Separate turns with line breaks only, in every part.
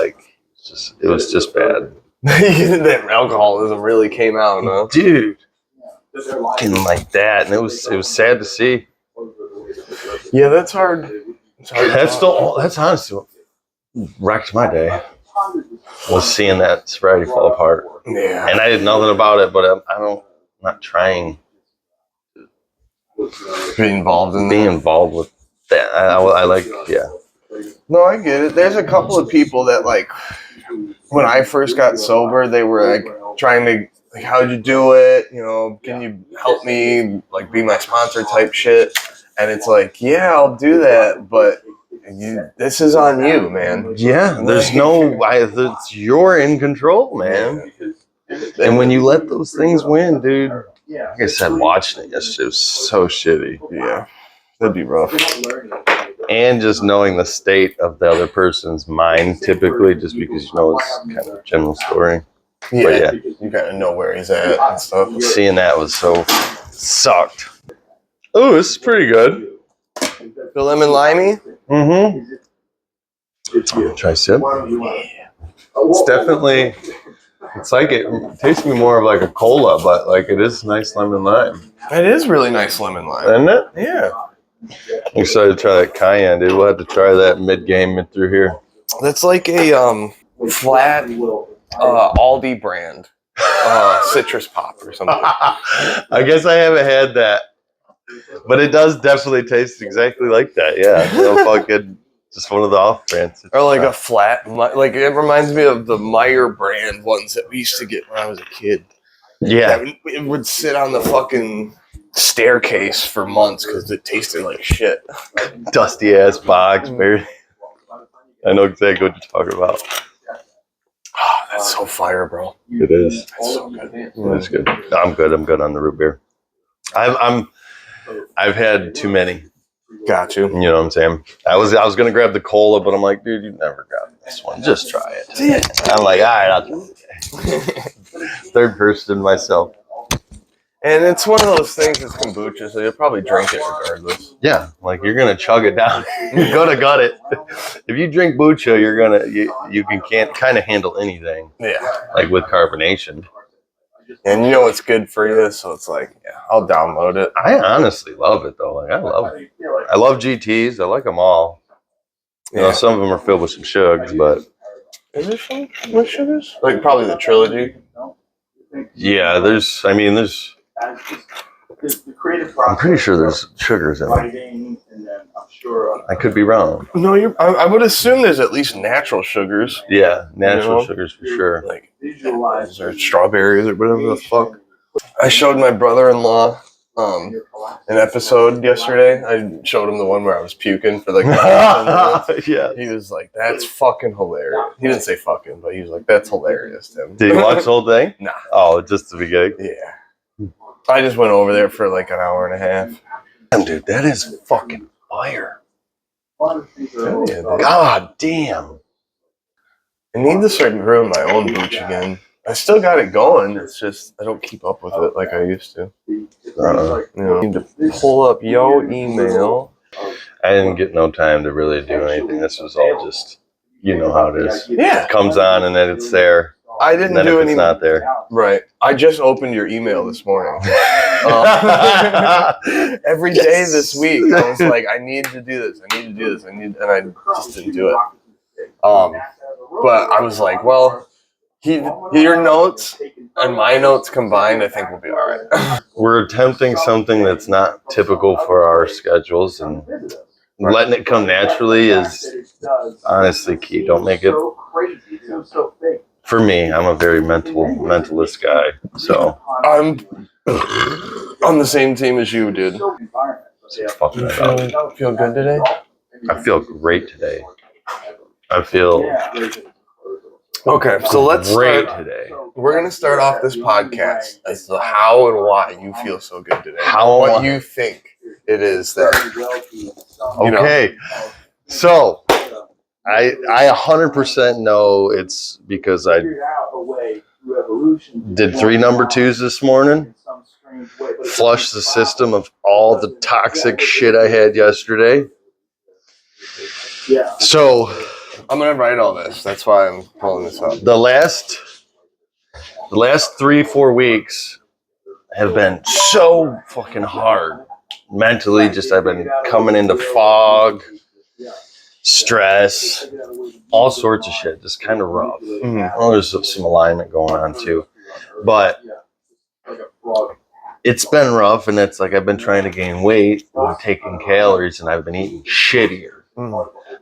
like, it was just bad.
That alcoholism really came out, huh?
Dude. Fucking like that, and it was sad to see.
Yeah, that's hard.
That's honestly what wrecked my day, was seeing that sobriety fall apart.
Yeah,
and I did nothing about it, but I'm not trying
to be involved with
that. I like, yeah.
No, I get it. There's a couple of people that, like, when I first got sober, they were like trying to, like, how'd you do it? You know, can you help me, like, be my sponsor type shit? And it's like, yeah, I'll do that, but this is on you, man.
Yeah, you're in control, man. And when you let those things win, dude, like I said, watching it yesterday was so shitty.
Yeah, that'd be rough.
And just knowing the state of the other person's mind, typically, just because you know it's kind of a general story.
Yeah, you kind of know where he's at and stuff.
Seeing that was so sucked. Oh, this is pretty good.
The lemon limey?
Mm-hmm. Try sip. It's definitely, it's like it tastes me more of like a cola, but like it is nice lemon lime.
It is really nice lemon lime.
Isn't it?
Yeah.
I'm excited to try that cayenne, dude. We'll have to try that mid through here.
That's like a flat Aldi brand citrus pop or something.
I guess I haven't had that, but it does definitely taste exactly like that. Yeah, fucking just one of the off-brands.
Or like a flat, like it reminds me of the Meyer brand ones that we used to get when I was a kid.
Yeah,
it would sit on the fucking staircase for months because it tasted like shit.
Dusty ass box, baby. I know exactly what you're talking about.
Oh, that's so fire, bro.
It is.
That's so good.
That's good. I'm good on the root beer. I've had too many.
Got you.
You know what I'm saying? I was gonna grab the cola, but I'm like, dude, you've never grabbed this one. Just try it. I'm like, all right, I'll do it. Third person myself.
And it's one of those things that's kombucha, so you'll probably drink it regardless.
Yeah, like you're gonna chug it down. You're gonna gut it. If you drink bucha, you can't kind of handle anything.
Yeah,
like with carbonation.
And you know it's good for you, so it's like, yeah, I'll download it.
I honestly love it though. Like I love GTs. I like them all. You know, some of them are filled with some sugars, but
is there some with sugars? Like probably the trilogy.
Yeah, there's. I'm pretty sure there's sugars in it. I could be wrong.
No, I would assume there's at least natural sugars.
Yeah, natural sugars for sure.
Like or strawberries or whatever the fuck. I showed my brother-in-law an episode yesterday. I showed him the one where I was puking for like 10 minutes.
Yeah.
He was like, "That's fucking hilarious." He didn't say fucking, but he was like, "That's hilarious, Tim."
Did you watch the whole thing?
Nah.
Oh, just the beginning?
Yeah. I just went over there for like an hour and a half.
Damn, dude, that is fucking fire.
Yeah,
God damn.
I need to start growing my own booch again. I still got it going. It's just I don't keep up with it like I used to. You know, I need to pull up yo email.
I didn't get no time to really do anything. This was all just, you know how it is.
Yeah.
It comes on and then it's there.
I didn't do any.
It's not there.
Right. I just opened your email this morning. Every day this week, I was like, I need to do this. And I just didn't do it. But I was like, well, your notes and my notes combined, I think we'll be all right.
We're attempting something that's not typical for our schedules, and letting it come naturally is honestly key. Don't make it. For me, I'm a very mentalist guy, so
I'm on the same team as you, dude.
Fucking
Feel good today?
I feel great today. I feel
okay. So let's
great
start
today.
We're gonna start off this podcast as to how and why you feel so good today. What you think it is that.
Okay, so I 100% know it's because I did 3 number 2s this morning, flushed the system of all the toxic shit I had yesterday. So
I'm gonna write all this. That's why I'm pulling this up.
The last 3-4 weeks have been so fucking hard. Mentally, just I've been coming into fog, stress, all sorts of shit. Just kind of rough.
Mm-hmm.
Well, there's some alignment going on too, but it's been rough. And it's like I've been trying to gain weight, and taking calories, and I've been eating shittier.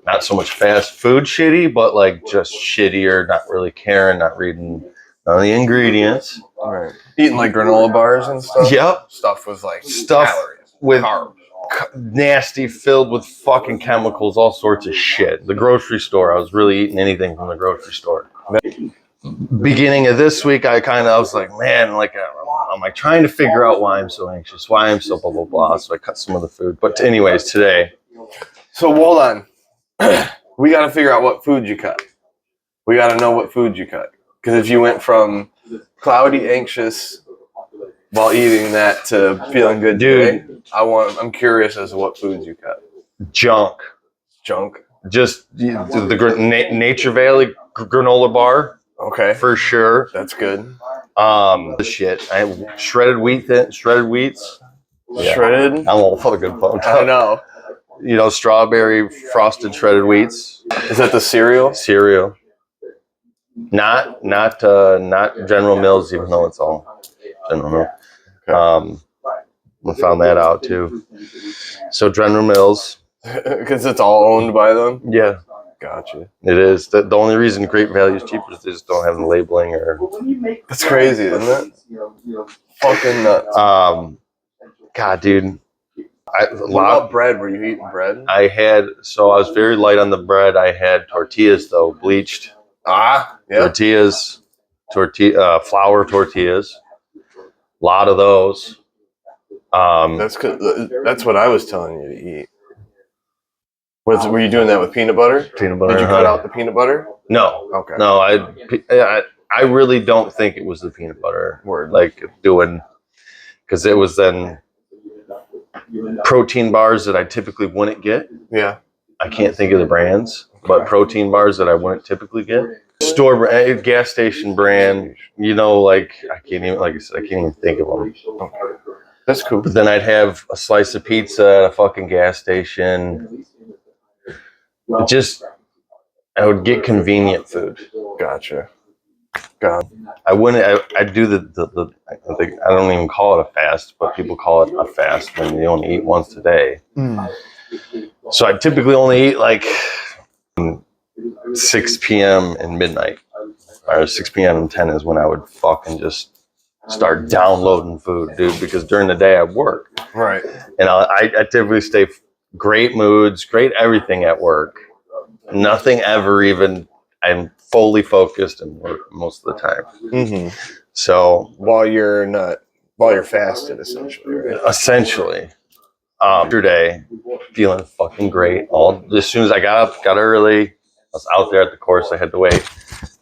Not so much fast food shitty, but like just shittier. Not really caring, not reading none of the ingredients.
Right. Eating like granola bars and stuff.
Yep.
Stuff with like
Stuff with
carbs.
Nasty, filled with fucking chemicals, all sorts of shit. The grocery store, I was really eating anything from the grocery store. Beginning of this week, I was like, man, like I'm like trying to figure out why I'm so anxious, why I'm so blah blah blah. So I cut some of the food. But anyways, today.
So hold on. We got to figure out what food you cut. We got to know what food you cut. Because if you went from cloudy, anxious while eating that to feeling good,
dude,
today, I'm curious as to what foods you cut.
Junk. Just the Nature Valley granola bar.
Okay,
for sure.
That's good.
Shit. I have shredded wheats. Yeah. Shredded. I'm all fucking pumped up.
I know.
You know, strawberry frosted shredded wheats.
Is that the cereal?
Cereal. Not General Mills, even though it's all General Mills. Okay. I found that out too. So General Mills.
Because it's all owned by them?
Yeah.
Gotcha.
It is. The only reason Great Value is cheaper is they just don't have the labeling or...
That's crazy, isn't it? Fucking nuts.
God, dude.
What about bread? Were you eating bread?
I was very light on the bread. I had tortillas, though, bleached.
Yeah.
Flour tortillas. A lot of those.
That's what I was telling you to eat. Were you doing that with peanut butter?
Peanut butter.
Did you cut out the peanut butter?
No.
Okay.
No, I really don't think it was the peanut butter.
Word.
Like because it was then protein bars that I typically wouldn't get.
Yeah.
I can't think of the brands, but protein bars that I wouldn't typically get. Store brand, gas station brand, you know, like I can't even think of them.
That's cool.
But then I'd have a slice of pizza at a fucking gas station. I would get convenient food.
Gotcha.
I'd do I don't even call it a fast, but people call it a fast when you only eat once a day. So I typically only eat like 6 p.m. and midnight, or 6 p.m. and 10 is when I would fucking just start downloading food, dude, because during the day I work.
Right.
And I typically stay great moods, great everything at work. Nothing ever even, I'm fully focused and work most of the time. Mm-hmm. So
while you're fasted, essentially, right?
Essentially. Yesterday, feeling fucking great. As soon as I got up, got early, I was out there at the course. I had to wait. I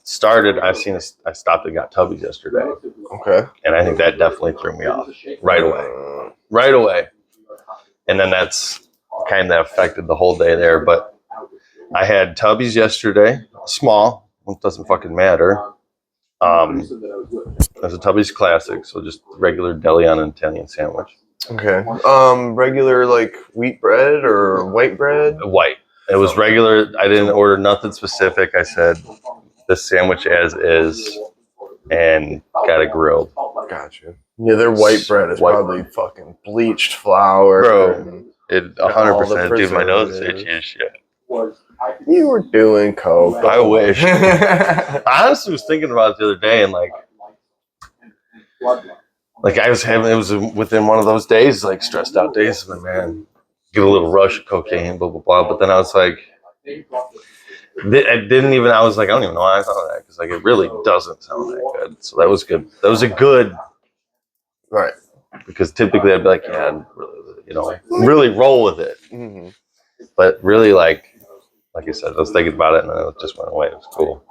stopped and got Tubbies yesterday.
Okay.
And I think that definitely threw me off right away. And then that's kind of affected the whole day there. But I had Tubbies yesterday, small. It doesn't fucking matter. It's a Tubbies Classic, so just regular deli on an Italian sandwich.
Okay. Regular like wheat bread or white bread?
White. It was regular. I didn't order nothing specific. I said this sandwich as is, and got it grilled.
Gotcha. Yeah, their white bread is probably fucking bleached flour.
Bro, it 100%. Dude, my nose is itchy as shit.
You were doing coke.
I wish. I honestly was thinking about it the other day, and like it was within one of those days, like stressed out days, and man, get a little rush of cocaine, blah blah blah. But then I was like, I was like, I don't even know why I thought of that, because like it really doesn't sound that good. So that was good. That was a good,
right?
Because typically I'd be like, yeah, really roll with it. Mm-hmm. But really, like I said, I was thinking about it, and then it just went away. It was cool.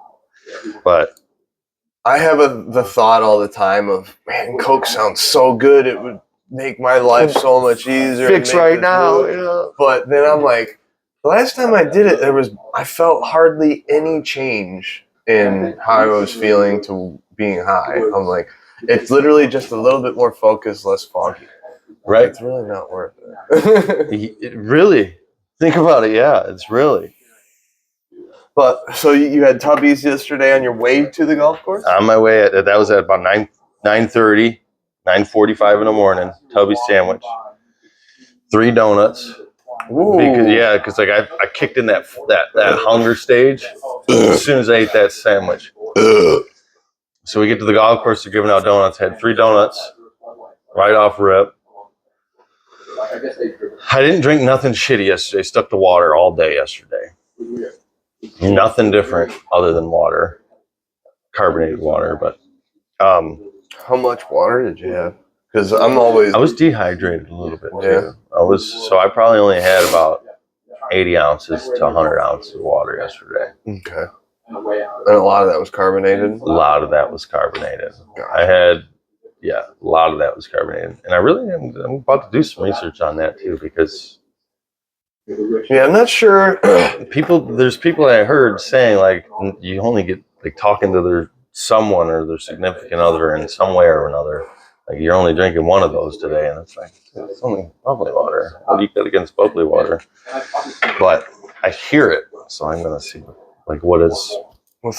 But
I have the thought all the time of, man, coke sounds so good. It would make my life so much easier.
Fix right now. Yeah.
But then I'm like, The last time I did it, I felt hardly any change in how I was feeling to being high. I'm like, it's literally just a little bit more focused, less foggy.
Right.
It's really not worth it.
It really. Think about it. Yeah, it's really.
But so you had Tubby's yesterday on your way to the golf course?
On my way, that was at about 9:30, 9:45 in the morning. Tubby sandwich, 3 donuts.
Ooh.
Because like I kicked in that hunger stage as soon as I ate that sandwich. So we get to the golf course, they're giving out donuts. Had 3 donuts right off rip. I didn't drink nothing shitty yesterday. Stuck to water all day yesterday. Nothing different other than water, carbonated water. But
how much water did you have? Because I
was dehydrated a little bit too. I probably only had about 80 ounces to 100 ounces of water yesterday.
Okay. And a lot of that was carbonated?
A lot of that was carbonated. A lot of that was carbonated. And I'm about to do some research on that too, because
I'm not sure.
There's people I heard saying like you only get like talking to someone or their significant other in some way or another. Like you're only drinking one of those today, and it's like it's only bubbly water. What do you got against bubbly water? But I hear it, so I'm gonna see like
what's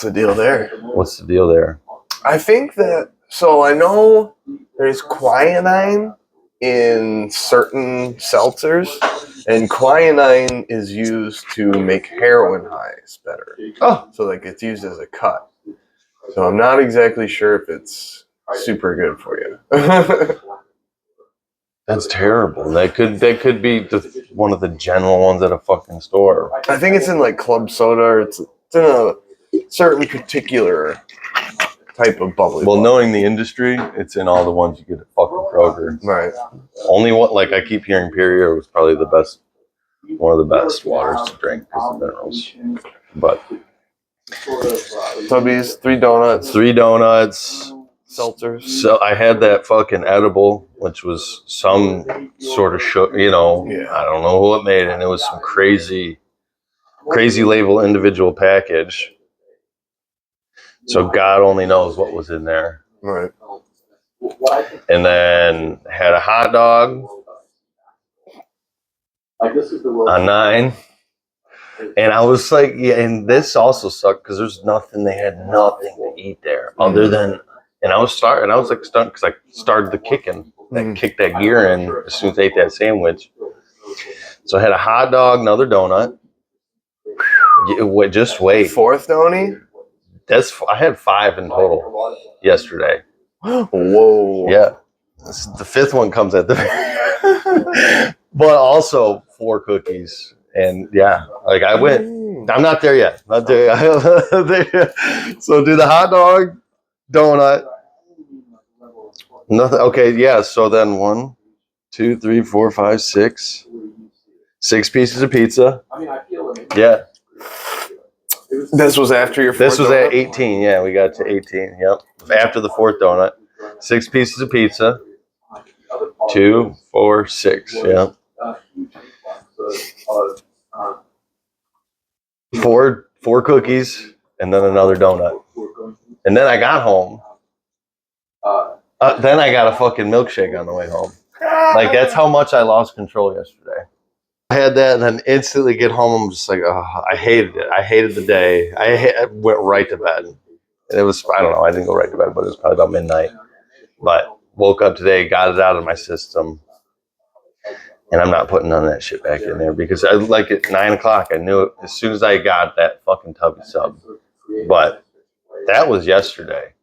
the deal there?
What's the deal there?
I think that I know there's quinine in certain seltzers, and quinine is used to make heroin highs better.
Oh,
so like it's used as a cut. So I'm not exactly sure if it's super good for you.
That's terrible. That could be one of the general ones at a fucking store.
I think it's in like club soda. Or it's in a certain particular type of bubbly.
Well, knowing the industry, it's in all the ones you get at fucking Kroger.
Right.
Only one, like I keep hearing Perrier was probably one of the best waters to drink because of minerals. But
Tubby's, 3 donuts.
3 donuts.
Seltzers.
So I had that fucking edible, which was some sort of sugar, I don't know what made it. And it was some crazy label individual package. So God only knows what was in there.
Right.
And then had a hot dog on 9. And I was like, and this also sucked because they had nothing to eat there other than, and I was starting, I was like stunned because I started the kicking, kicked that gear in as soon as I ate that sandwich. So I had a hot dog, another donut. Just wait.
4th donut?
I had 5 in total yesterday.
Whoa.
Yeah. The 5th one comes at the but also 4 cookies. And like I went, I'm not there yet. So do the hot dog, donut. Nothing. Okay. Yeah. So then 1, 2, 3, 4, 5, 6 pieces of pizza. Yeah.
This was after your 4th
This was
donut?
at 18. Yeah. We got to 18. Yep. After the 4th donut, 6 pieces of pizza. 2, 4, 6. Yeah. 4 cookies and then another donut. And then I got home. Then I got a fucking milkshake on the way home. Like that's how much I lost control yesterday. I had that and then instantly get home. I'm just like, I hated it. I hated the day. I went right to bed. And it was, I don't know, I didn't go right to bed, but it was probably about midnight. But woke up today, got it out of my system. And I'm not putting none of that shit back in there because at 9 o'clock, I knew it as soon as I got that fucking Tubby sub. But that was yesterday.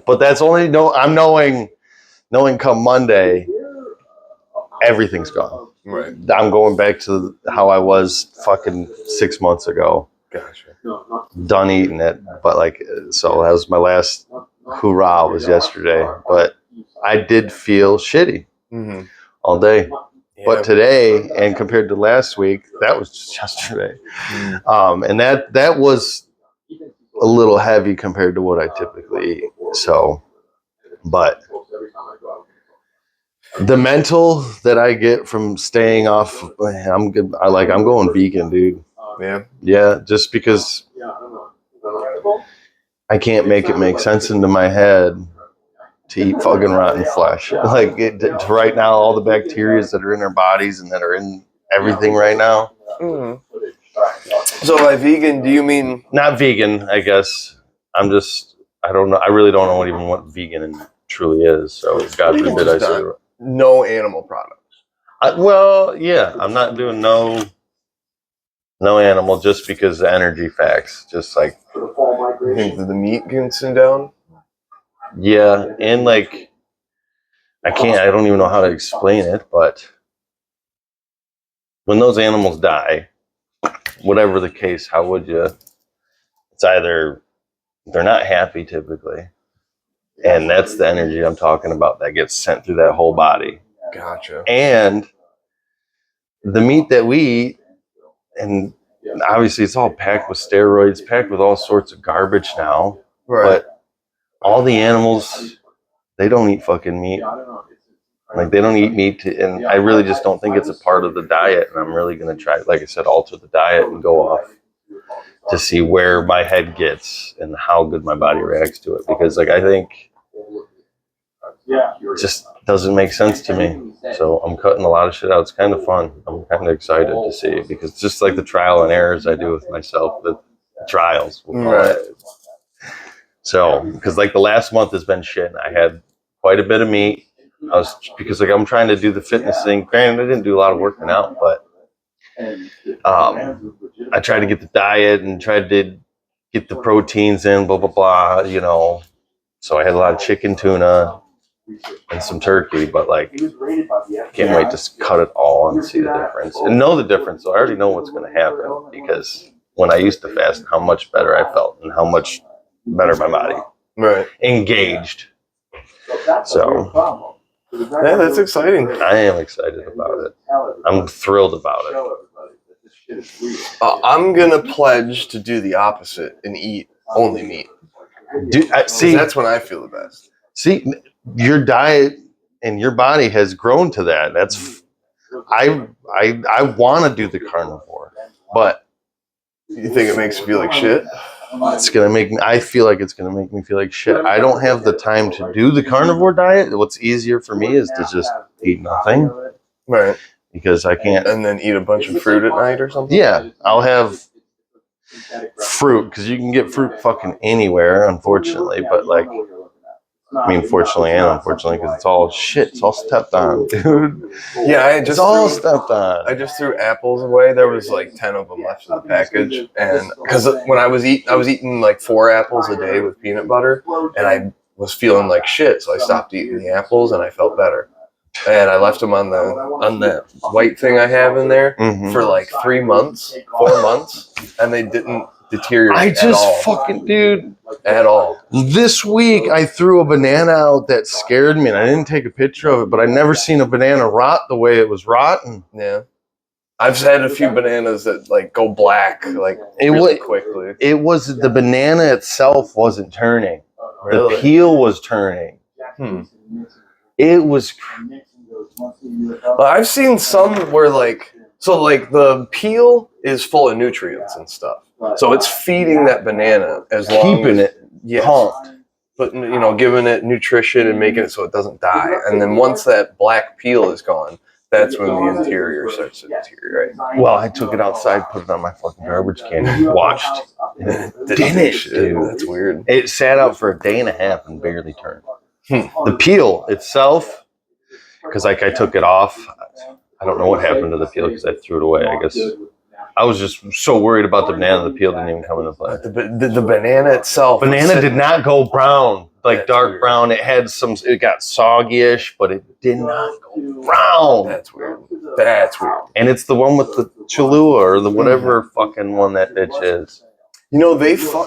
But that's only I'm knowing come Monday, everything's gone.
Right.
I'm going back to how I was fucking 6 months ago.
Gotcha.
Done eating it. But so that was my last hurrah was yesterday. But I did feel shitty. Mm-hmm. All day. Yeah. But today, and compared to last week, that was just yesterday. And that was a little heavy compared to what I typically eat. So, but The mental that I get from staying off, I'm good. I'm going vegan, dude.
Yeah.
Yeah, just because I can't make it make sense into my head to eat fucking rotten flesh. Right now, all the bacteria that are in our bodies and that are in everything right now.
Mm. So by vegan, do you mean
not vegan? I guess I don't know. I really don't know what vegan truly is. So God forbid I say
no animal products.
Well, yeah, I'm not doing no animal just because the energy facts. Just like
you think that the meat gets down.
Yeah, and like I don't even know how to explain it, but when those animals die, whatever the case, how would you? It's either they're not happy typically, and that's the energy I'm talking about that gets sent through that whole body.
Gotcha.
And the meat that we eat, and obviously it's all packed with steroids, packed with all sorts of garbage now.
Right.
But all the animals, they don't eat fucking meat. Like they don't eat meat, and I really just don't think it's a part of the diet. And I'm really going to try, like I said, alter the diet and go off to see where my head gets and how good my body reacts to it. Because like I think it just doesn't make sense to me. So I'm cutting a lot of shit out. It's kind of fun. I'm kind of excited to see because it's just like the trial and errors I do with myself, the trials.
Right.
So because like the last month has been shit. I had quite a bit of meat. Because like I'm trying to do the fitness thing. Granted, I didn't do a lot of working out, but I tried to get the diet and tried to get the proteins in, blah blah blah. So I had a lot of chicken, tuna, and some turkey. But like, can't wait to cut it all and see the difference and know the difference. So I already know what's going to happen because when I used to fast, how much better I felt and how much better my body engaged. So.
Yeah, that's exciting.
I am excited about it. I'm thrilled about it.
I'm gonna pledge to do the opposite and eat only meat. See, that's when I feel the best.
See, your diet and your body has grown to that. That's I want to do the carnivore, but
you think it makes you feel like shit?
It's gonna make me. I feel like it's gonna make me feel like shit. I don't have the time to do the carnivore diet. What's easier for me is to just eat nothing,
right?
Because I can't.
And then eat a bunch of fruit at night or something.
Yeah, I'll have fruit because you can get fruit fucking anywhere, unfortunately. But like, I mean, fortunately and unfortunately, because it's all shit. It's all stepped on, dude.
Yeah,
it's all stepped on.
I just threw apples away. There was like 10 of them left in the package, and because when I was eating like 4 apples a day with peanut butter, and I was feeling like shit, so I stopped eating the apples, and I felt better. And I left them on the white thing I have in there for like 3 months, 4 months, and they didn't deteriorate at all.
Fucking dude.
At all.
This week I threw a banana out that scared me, and I didn't take a picture of it, but I've never seen a banana rot the way it was rotten.
Yeah. I've had a few bananas that like go black like really quickly.
It was the banana itself wasn't turning.
Really?
The peel was turning. It was.
Well, I've seen some where like the peel is full of nutrients and stuff, so it's feeding that banana as long
keeping
as,
it pumped,
but giving it nutrition and making it so it doesn't die. And then once that black peel is gone, that's when the interior starts to deteriorate.
Well, I took it outside, put it on my fucking garbage can, and watched. Dude.
That's weird.
It sat out for a day and a half and barely turned. The peel itself, because like I took it off. I don't know what happened to the peel because I threw it away. I guess I was just so worried about the banana. The peel didn't even come into play.
The banana itself.
Banana did not go brown, like dark brown. It had it got soggy-ish, but it did not go brown.
That's weird. That's weird.
And it's the one with the Cholula or the whatever fucking one that bitch is.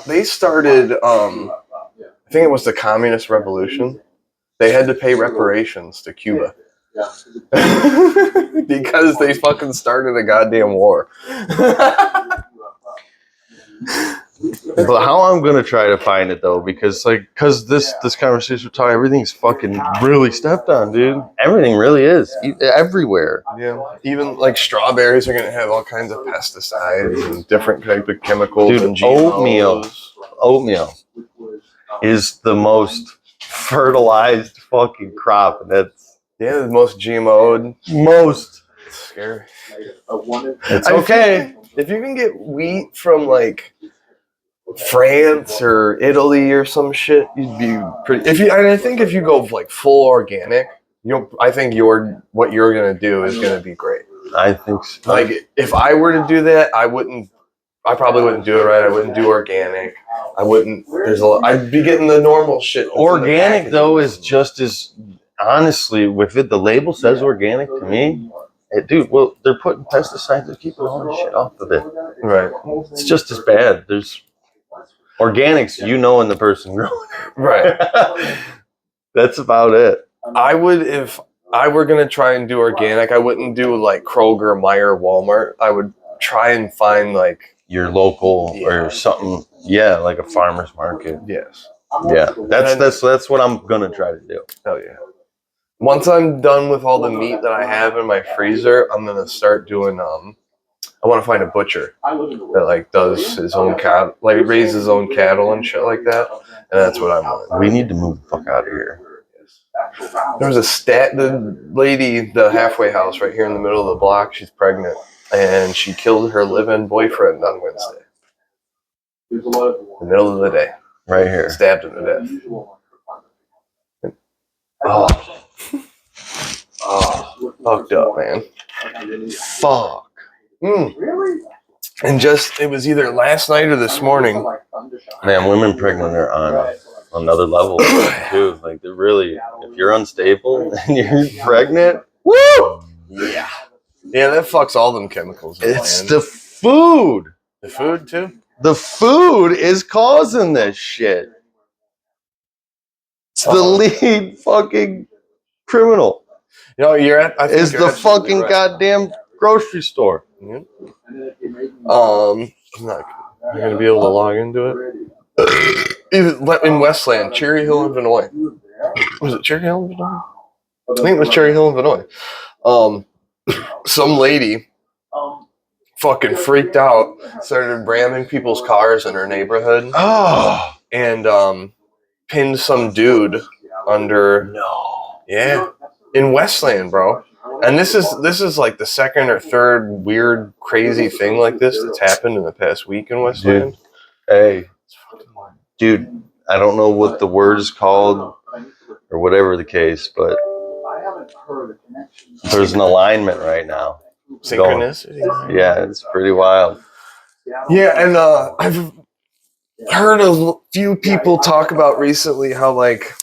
They started. I think it was the Communist Revolution. They had to pay reparations to Cuba. Because they fucking started a goddamn war.
But how I'm gonna try to find it though, because this conversation we're talking, everything's fucking really stepped on, dude. Everything really is everywhere.
Yeah, even like strawberries are gonna have all kinds of pesticides and different type of chemicals.
Dude,
and GMOs.
Oatmeal is the most fertilized fucking crop, and that's
the most GMO'd.
Most.
It's scary.
It's okay.
If you can get wheat from like France or Italy or some shit, you'd be pretty. I think if you go like full organic, I think what you're gonna do is gonna be great.
I think so.
Like if I were to do that, I probably wouldn't do it right. I wouldn't do organic. I wouldn't. I'd be getting the normal shit.
Organic though is just as honestly with it. The label says organic to me. Dude, well, they're putting pesticides to keep all the shit off of it.
Right.
It's just as bad. There's organics, in the person growing it.
Right.
That's about it.
I would, if I were going to try and do organic, I wouldn't do like Kroger, Meijer, Walmart. I would try and find like
your local or something. Yeah, like a farmer's market.
Yes.
Yeah. That's what I'm going to try to do.
Oh, yeah. Once I'm done with all the meat that I have in my freezer, I'm gonna start doing. I want to find a butcher that like does his own cattle, like raises his own cattle and shit like that, and that's what I'm doing.
We need to move the fuck out of here.
There was the lady, the halfway house right here in the middle of the block. She's pregnant, and she killed her live-in boyfriend on Wednesday. In the middle of the day,
right here,
stabbed him to death. Oh, fucked up, man.
Fuck.
And it was either last night or this morning.
Man, women pregnant are on another level too. Like they're really, if you're unstable and you're pregnant, woo!
Yeah. Yeah, that fucks all them chemicals.
It's the food.
The food too?
The food is causing this shit. It's the lead fucking criminal. Is the fucking goddamn grocery store.
I'm not gonna be able to log into it. In Westland, Cherry Hill, Illinois. Was it Cherry Hill, Illinois? I think it was Cherry Hill, Illinois. Some lady fucking freaked out, started ramming people's cars in her neighborhood.
Oh,
and pinned some dude under.
No.
Yeah. In Westland, bro. And this is like the second or third weird, crazy thing like this that's happened in the past week in Westland.
Dude, I don't know what the word is called or whatever the case, but there's an alignment right now.
Synchronicity.
Yeah, it's pretty wild.
Yeah, and I've heard a few people talk about recently how like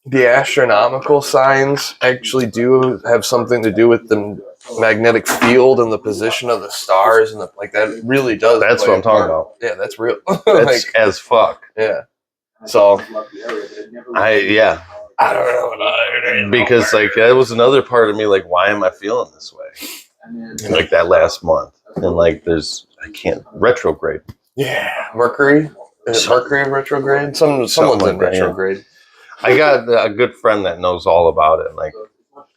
the astronomical signs actually do have something to do with the magnetic field and the position of the stars, and that really does.
That's what I'm talking about.
Yeah, that's real.
That's as fuck.
Yeah. So,
I don't know, because that was another part of me. Like, why am I feeling this way? Like that last month, and I can't retrograde.
Yeah, Mercury. Is it Mercury retrograde? Someone's in retrograde.
I got a good friend that knows all about it. Like,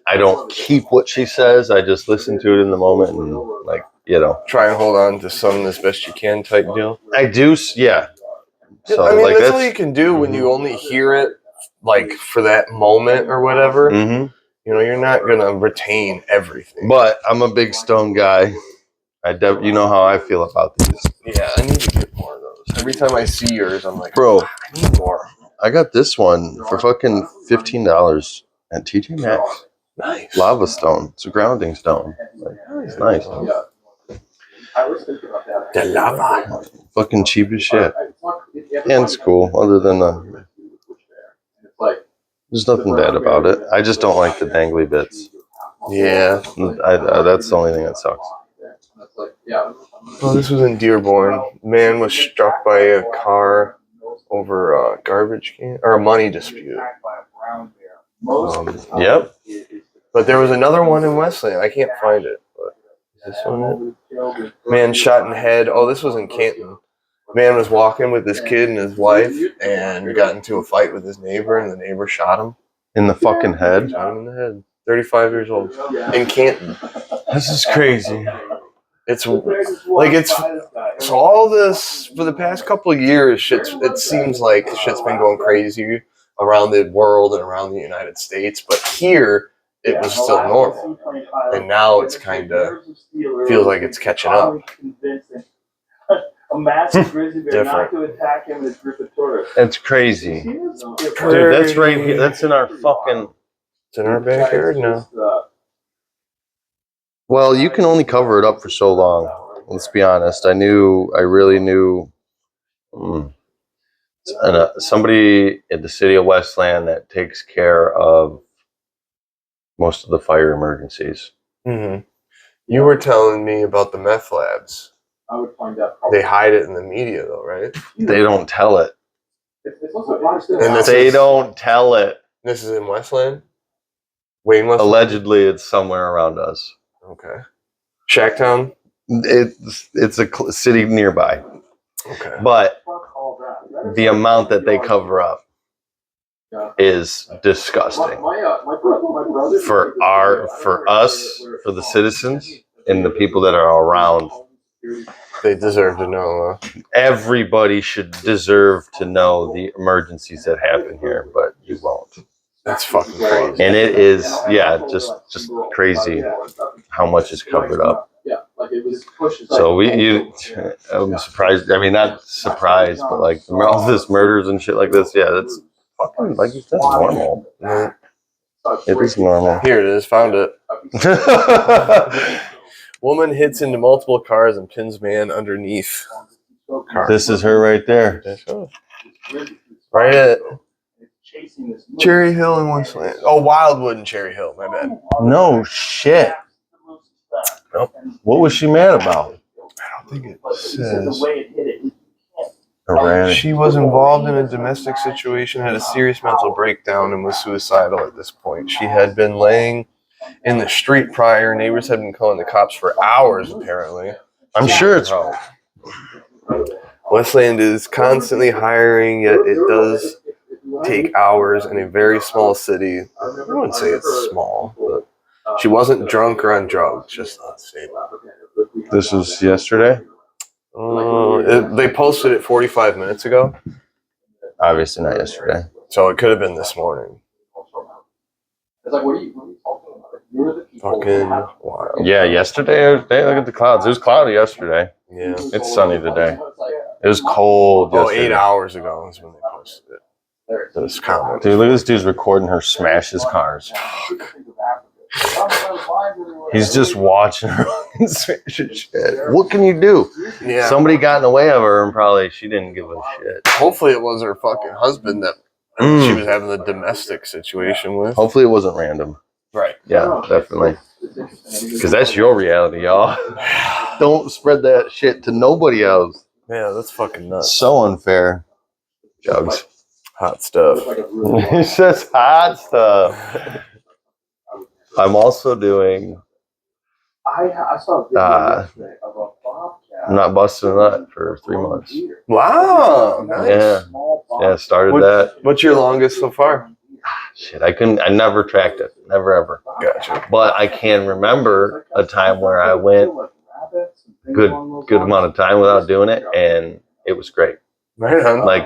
I don't keep what she says. I just listen to it in the moment and
try and hold on to something as best you can type deal.
I do, yeah. So
I mean, that's all you can do when you only hear it for that moment or whatever.
Mm-hmm.
You're not gonna retain everything.
But I'm a big stone guy. You know how I feel about these.
Yeah, I need to get more of those. Every time I see yours, I'm like,
bro,
I need more.
I got this one for fucking $15 at TJ Maxx.
Nice.
Lava stone. It's a grounding stone. It's nice.
The lava.
Fucking cheap as shit. And it's cool, other than there's nothing bad about it. I just don't like the dangly bits.
Yeah.
That's the only thing that sucks.
Oh, this was in Dearborn. Man was struck by a car over a garbage can or a money dispute.
Yep.
But there was another one in Westland. I can't find it. But is this one it? Man shot in head. Oh, this was in Canton. Man was walking with his kid and his wife and got into a fight with his neighbor, and the neighbor shot him.
In the fucking head.
Shot him in the head. 35 years old. In Canton.
This is crazy.
It's like so all this for the past couple of years. It seems like shit's been going crazy around the world and around the United States, but here it was still normal, and now it's kind of feels like it's catching up.
A massive grizzly bear not
Different.
to attack him with a group of tourists.
That's crazy. Dude, that's right here. That's in our fucking...
It's in our backyard now.
Well, you can only cover it up for so long. Let's be honest. I really knew somebody at the city of Westland that takes care of most of the fire emergencies.
Mm-hmm. You were telling me about the meth labs.
I would find out.
They hide it in the media, though, right?
They don't tell it.
And
They don't tell it.
This is in Westland? Wayne Westland?
Allegedly, it's somewhere around us.
Okay. Shacktown?
It's a city nearby.
Okay.
But the amount that they cover up is disgusting. For us, for the citizens, and the people that are around.
They deserve to know.
Everybody should deserve to know the emergencies that happen here, but you won't.
That's fucking crazy.
And it is, just crazy how much is covered up. So I'm surprised. I mean, not surprised, but like all this murders and shit like this. Yeah, that's fucking like that's normal.
Yeah.
It is normal.
Here it is. Found it. Woman hits into multiple cars and pins man underneath car.
This is her right there.
Right at Cherry Hill in Westland. Oh, Wildwood and Cherry Hill. My bad.
No shit.
Nope.
What was she mad about?
I don't think it says.
Erratic.
She was involved in a domestic situation, had a serious mental breakdown, and was suicidal at this point. She had been laying in the street prior. Neighbors had been calling the cops for hours, apparently.
I'm sure it's...
Westland is constantly hiring, yet it does take hours in a very small city. I wouldn't say it's small, but she wasn't drunk or on drugs, just unstable.
This was yesterday?
They posted it 45 minutes ago.
Obviously not yesterday.
So it could have been this morning. Fucking wild.
Yeah, yesterday, look at the clouds. It was cloudy yesterday.
Yeah.
It's sunny today. It was cold yesterday.
8 hours ago is when they posted it. This comment.
Dude, look at this dude's recording her smash his cars. He's just watching her smash his shit. What can you do?
Yeah.
Somebody got in the way of her and probably she didn't give a shit.
Hopefully it was her fucking husband that she was having the domestic situation with.
Hopefully it wasn't random.
Right.
Yeah, definitely. Because that's your reality, y'all. Don't spread that shit to nobody else.
Yeah, that's fucking nuts.
So unfair. Jugs.
Hot stuff.
It's just hot stuff. I'm also doing...
I saw a video yesterday of a bobcat.
I'm not busting a nut for 3 months.
Wow. Nice.
Yeah, started that.
What's your longest so far?
Shit, I never tracked it. Never, ever.
Gotcha.
But I can remember a time where I went good amount of time without doing it, and it was great.
Right on.
Like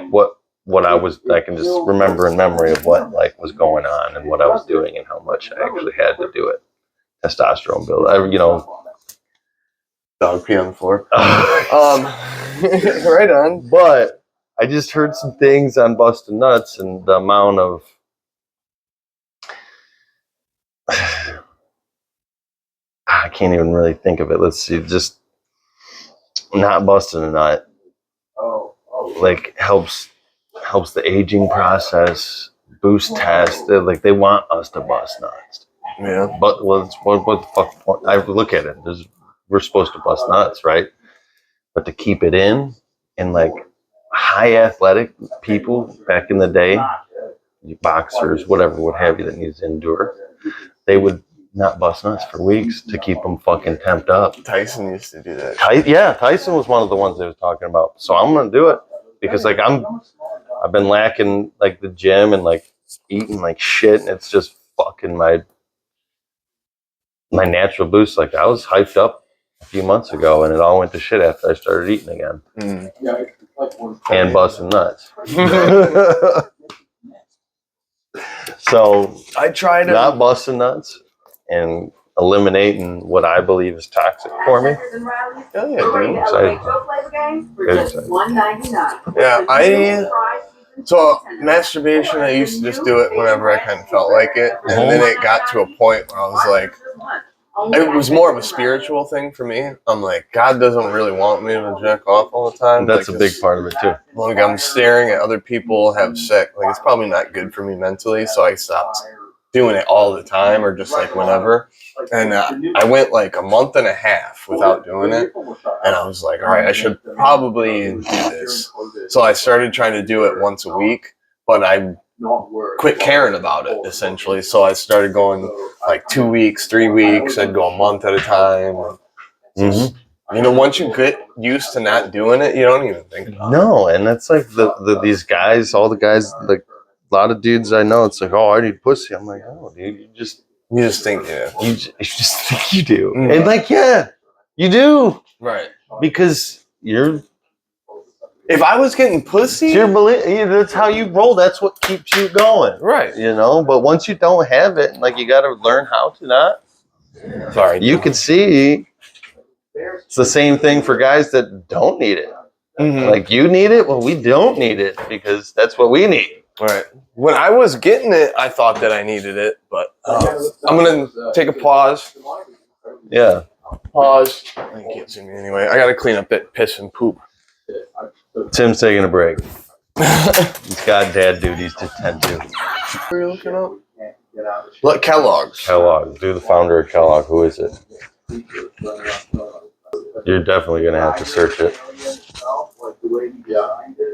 I can just remember in memory of what like was going on and what I was doing and how much I actually had to do it. Testosterone build.
Dog pee on the floor. Right on.
But I just heard some things on busting nuts and the amount of I can't even really think of it. Let's see, just not busting a nut like helps the aging process, boost test. Like they want us to bust nuts.
Yeah.
But what the fuck? I look at it. We're supposed to bust nuts, right? But to keep it in, and like high athletic people back in the day, boxers, whatever, what have you, that needs to endure, they would not bust nuts for weeks to keep them fucking temped up.
Tyson used to do that.
Tyson was one of the ones they was talking about. So I'm gonna do it because like I've been lacking like the gym and like eating like shit, and it's just fucking my natural boost. Like I was hyped up a few months ago, and it all went to shit after I started eating again and busting nuts. So
I tried
not busting nuts and eliminating what I believe is toxic for me.
Oh, yeah, dude.
Excited.
Yeah, so masturbation, I used to just do it whenever I kind of felt like it. And then it got to a point where I was like, it was more of a spiritual thing for me. I'm like, God doesn't really want me to jack off all the time.
That's
like
a big part of it too.
Like I'm staring at other people have sex. Like it's probably not good for me mentally. So I stopped doing it all the time or just like whenever. And I went like a month and a half without doing it. And I was like, all right, I should probably do this. So I started trying to do it once a week, but I quit caring about it essentially. So I started going like 2 weeks, 3 weeks. I'd go a month at a time.
Mm-hmm.
You know, once you get used to not doing it, you don't even think about it.
No, and that's like these guys, all the guys, like a lot of dudes I know. It's like, oh, I need pussy. I'm like, oh, dude, you just
think, yeah,
you just think you do,
Mm.
and like, yeah, you do,
right?
because
If I was getting pussy,
that's how you roll. That's what keeps you going,
right?
you know. But once you don't have it, like you got to learn how to not.
Sorry,
You can see it's the same thing for guys that don't need it.
Mm-hmm.
Like you need it, well, we don't need it because that's what we need.
Right. When I was getting it, I thought that I needed it, but I'm gonna take a pause.
Yeah.
Pause. You can't see me anyway. I gotta clean up that piss and poop.
Tim's taking a break. He's got dad duties to tend to.
What are you looking up? Look, Kellogg's.
Kellogg. Do the founder of Kellogg. Who is it? You're definitely going to have to search it.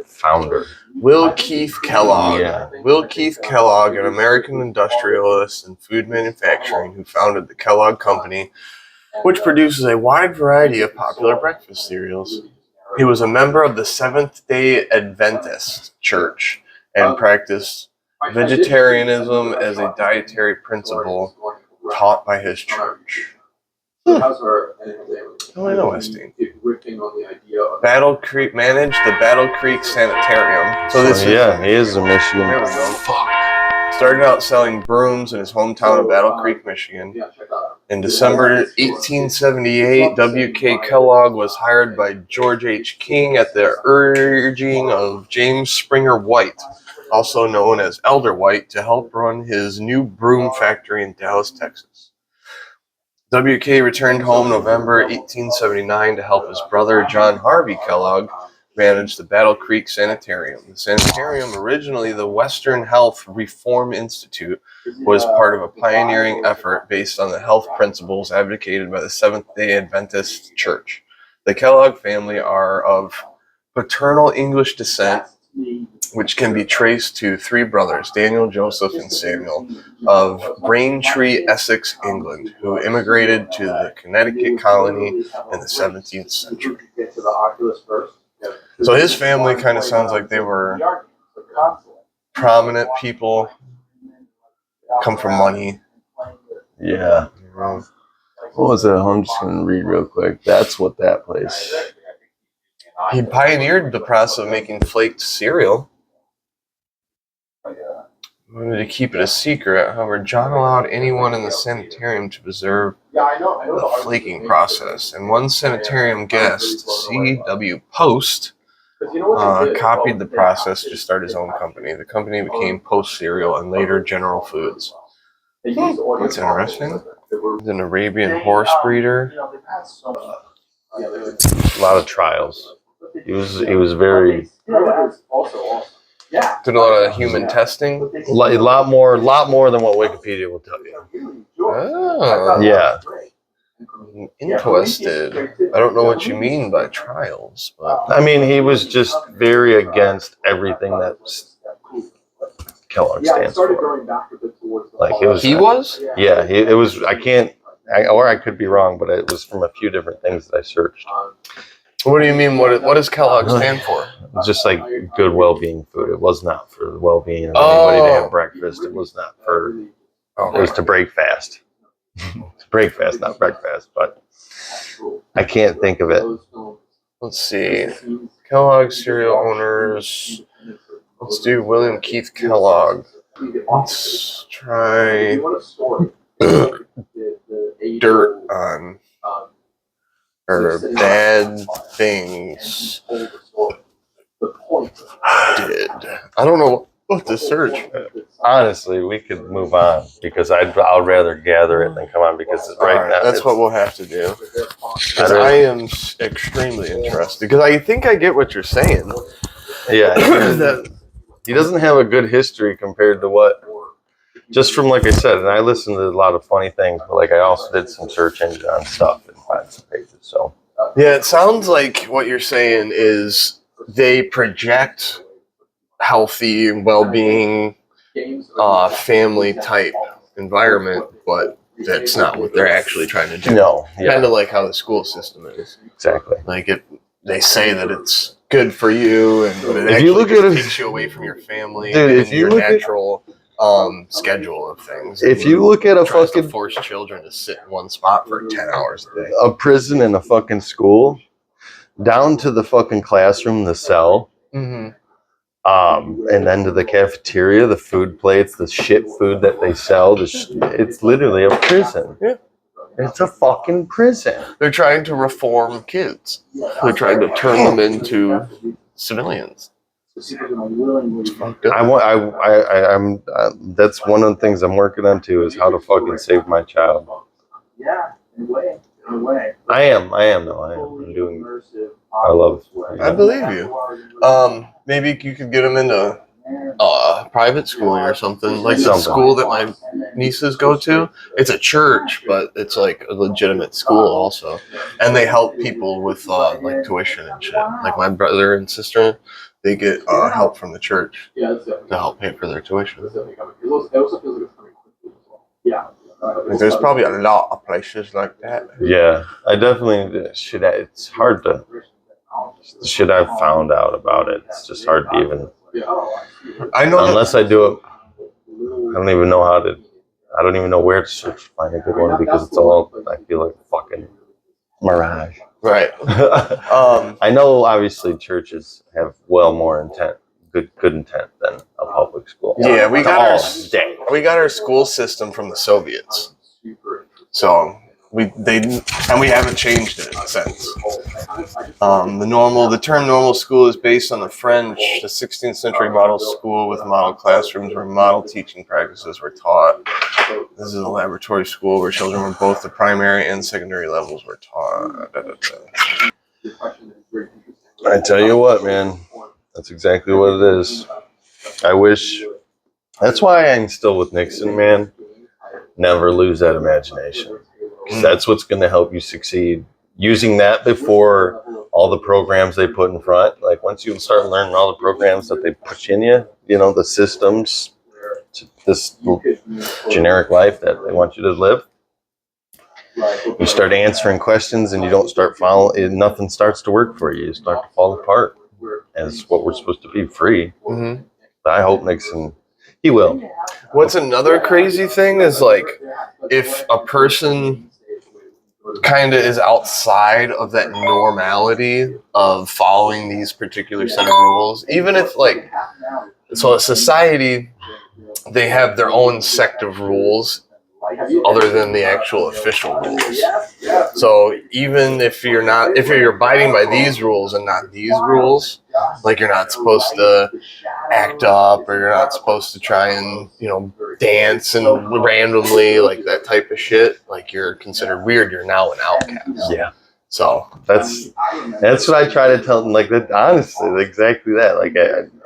Founder.
Will Keith Kellogg.
Yeah.
Will Keith Kellogg, an American industrialist in food manufacturing who founded the Kellogg Company, which produces a wide variety of popular breakfast cereals. He was a member of the Seventh-day Adventist Church and practiced vegetarianism as a dietary principle taught by his church. Illinois Westing. Battle Creek managed the Battle Creek Sanitarium. So this
he is a Michigan.
There we go. Started out selling brooms in his hometown of Battle Creek, Michigan. In December 1878, W.K. Kellogg was hired by George H. King at the urging of James Springer White, also known as Elder White, to help run his new broom factory in Dallas, Texas. W.K. returned home November 1879 to help his brother John Harvey Kellogg manage the Battle Creek Sanitarium. The sanitarium, originally the Western Health Reform Institute, was part of a pioneering effort based on the health principles advocated by the Seventh-day Adventist Church. The Kellogg family are of paternal English descent, which can be traced to three brothers, Daniel, Joseph, and Samuel, of Braintree, Essex, England, who immigrated to the Connecticut colony in the 17th century. So his family kind of sounds like they were prominent people, come from money.
Yeah. What was that? I'm just going to read real quick. That's what that place.
He pioneered the process of making flaked cereal. He wanted to keep it a secret. However, John allowed anyone in the sanitarium to preserve the flaking process. And one sanitarium guest, C.W. Post, copied the process to start his own company. The company became Post Cereal and later General Foods. That's interesting. He's an Arabian horse breeder.
A lot of trials. He was very.
Did a lot of human testing.
A lot more than what Wikipedia will tell you.
Oh,
Yeah.
Interested. I don't know what you mean by trials, but
I mean, he was just very against everything that Kellogg stands for. Like it was.
He was?
Yeah, it was. Or I could be wrong, but it was from a few different things that I searched.
What do you mean? What does Kellogg stand for?
Just like good well-being food. It was not for the well-being of anybody to have breakfast. It was not for. It was to break fast. To break fast, not breakfast. But I can't think of it.
Let's see. Kellogg cereal owners. Let's do William Keith Kellogg. Let's try dirt on or bad things did. I don't know what to search.
Honestly, we could move on because I'd rather gather it than come on because right now
that's what we'll have to do. Because I am extremely interested. Because I think I get what you're saying.
Yeah, he doesn't have a good history compared to what. Just from like I said, and I listened to a lot of funny things, but like I also did some search engine on stuff and find some pages. So
yeah, it sounds like what you're saying is they project healthy, well-being, family type environment, but that's not what they're actually trying to do.
No,
kind of like how the school system is.
Exactly.
Like they say that it's good for you, and but it
if you look at it,
takes you away from your family
dude,
and
if you
your
look
natural schedule of things.
If you look at a fucking
to force children to sit in one spot for 10 hours a day,
a prison and a fucking school, down to the fucking classroom, the cell.
Mm-hmm.
And then to the cafeteria, the food plates, the shit food that they sell. It's literally a prison.
Yeah.
It's a fucking prison.
They're trying to reform kids. They're trying to turn them into civilians.
I'm that's one of the things I'm working on too, is how to fucking save my child.
Yeah, in a way.
I am though. I'm doing. I love.
I believe you. Maybe you could get them into private schooling or something. Like the school that my nieces go to. It's a church, but it's like a legitimate school also, and they help people with like tuition and shit. Like my brother and sister, they get help from the church to help pay for their tuition. There's probably a lot of places like that.
Yeah, I definitely should. It's hard to. The shit I've found out about it, it's just hard to even.
I know
unless I do it. I don't even know how to. I don't even know where to search to find a good one because it's all. I feel like fucking mirage.
Right.
I know obviously churches have well more intent, good intent than a public school.
Yeah, we got our school system from the Soviets, so we haven't changed it since. The term normal school is based on the French, the 16th century model school with model classrooms where model teaching practices were taught. This is a laboratory school where children from both the primary and secondary levels were taught.
I tell you what, man, that's exactly what it is. I wish. That's why I'm still with Nixon, man. Never lose that imagination. Because that's what's going to help you succeed. Using that before all the programs they put in front. Like once you start learning all the programs that they push in you, the systems, this generic life that they want you to live. You start answering questions and you don't start following. Nothing starts to work for you. You start to fall apart as what we're supposed to be free.
Mm-hmm.
But I hope Nixon, he will.
What's another crazy thing is like if a person kind of is outside of that normality of following these particular set of rules, even if so a society, they have their own sect of rules other than the actual official rules. So even if you're abiding by these rules and not these rules, like you're not supposed to act up or you're not supposed to try and dance and randomly like that type of shit, like you're considered weird, you're now an outcast.
Yeah.
So
that's what I try to tell them. Like that, honestly, exactly that. Like,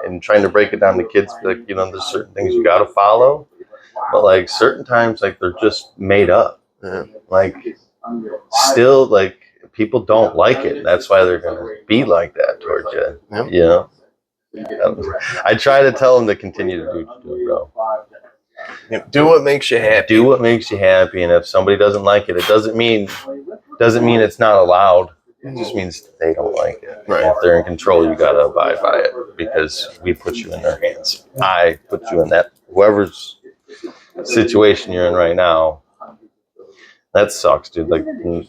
and trying to break it down to kids, like there's certain things you got to follow, but like certain times, like they're just made up.
Yeah.
Like, still, like people don't like it. That's why they're gonna be like that towards you.
Yep.
I try to tell them to continue to do, bro.
Do what makes you happy.
Do what makes you happy, and if somebody doesn't like it, it doesn't mean it's not allowed. It just means they don't like it.
Right.
If they're in control, you gotta abide by it because we put you in their hands. I put you in that whoever's situation you're in right now. That sucks, dude. Like, I'm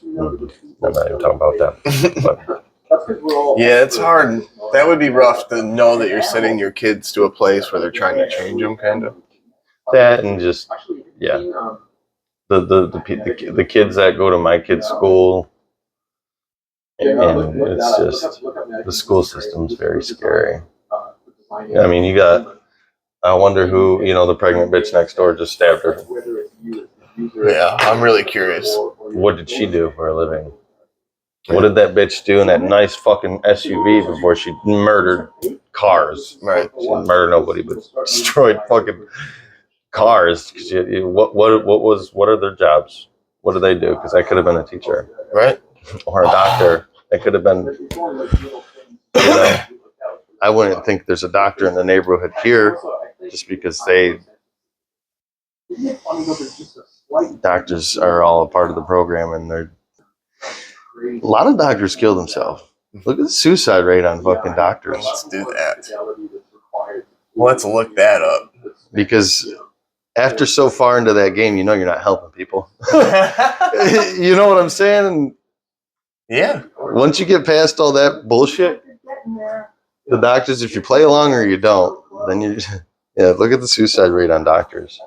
not even talking about that. But.
Yeah, it's hard. That would be rough to know that you're sending your kids to a place where they're trying to change them, kind of.
That and just the kids that go to my kids' school, and it's just the school system's very scary. I mean, you got. I wonder who the pregnant bitch next door just stabbed her.
Yeah, I'm really curious.
What did she do for a living? What did that bitch do in that nice fucking SUV before she murdered cars?
Right.
She didn't murder nobody, but destroyed fucking cars. What are their jobs? What do they do? Because I could have been a teacher,
right,
or a doctor. I could have been. I wouldn't think there's a doctor in the neighborhood here, just because doctors are all a part of the program, and a lot of doctors kill themselves. Look at the suicide rate on fucking doctors.
Let's do that. Let's look that up.
Because after so far into that game, you're not helping people. You know what I'm saying?
Yeah.
Once you get past all that bullshit, the doctors, if you play along or you don't, then look at the suicide rate on doctors.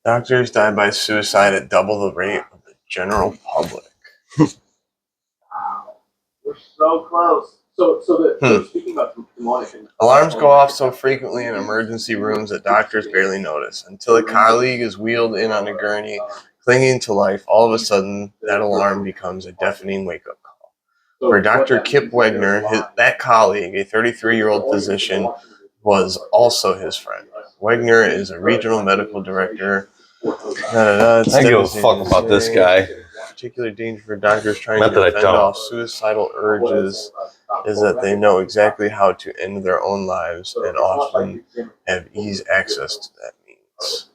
Doctors die by suicide at double the rate of the general public.
We're so close. So speaking about demonic.
Alarms go off so frequently in emergency rooms that doctors barely notice. Until a colleague is wheeled in on a gurney, clinging to life, all of a sudden, that alarm becomes a deafening wake-up call. For Dr. Kip Wegner, that colleague, a 33-year-old physician, was also his friend. Wegner is a regional medical director.
I give a fuck about this guy.
Particular danger for doctors trying to fend off suicidal urges is that they know exactly how to end their own lives and often have easy access to that means.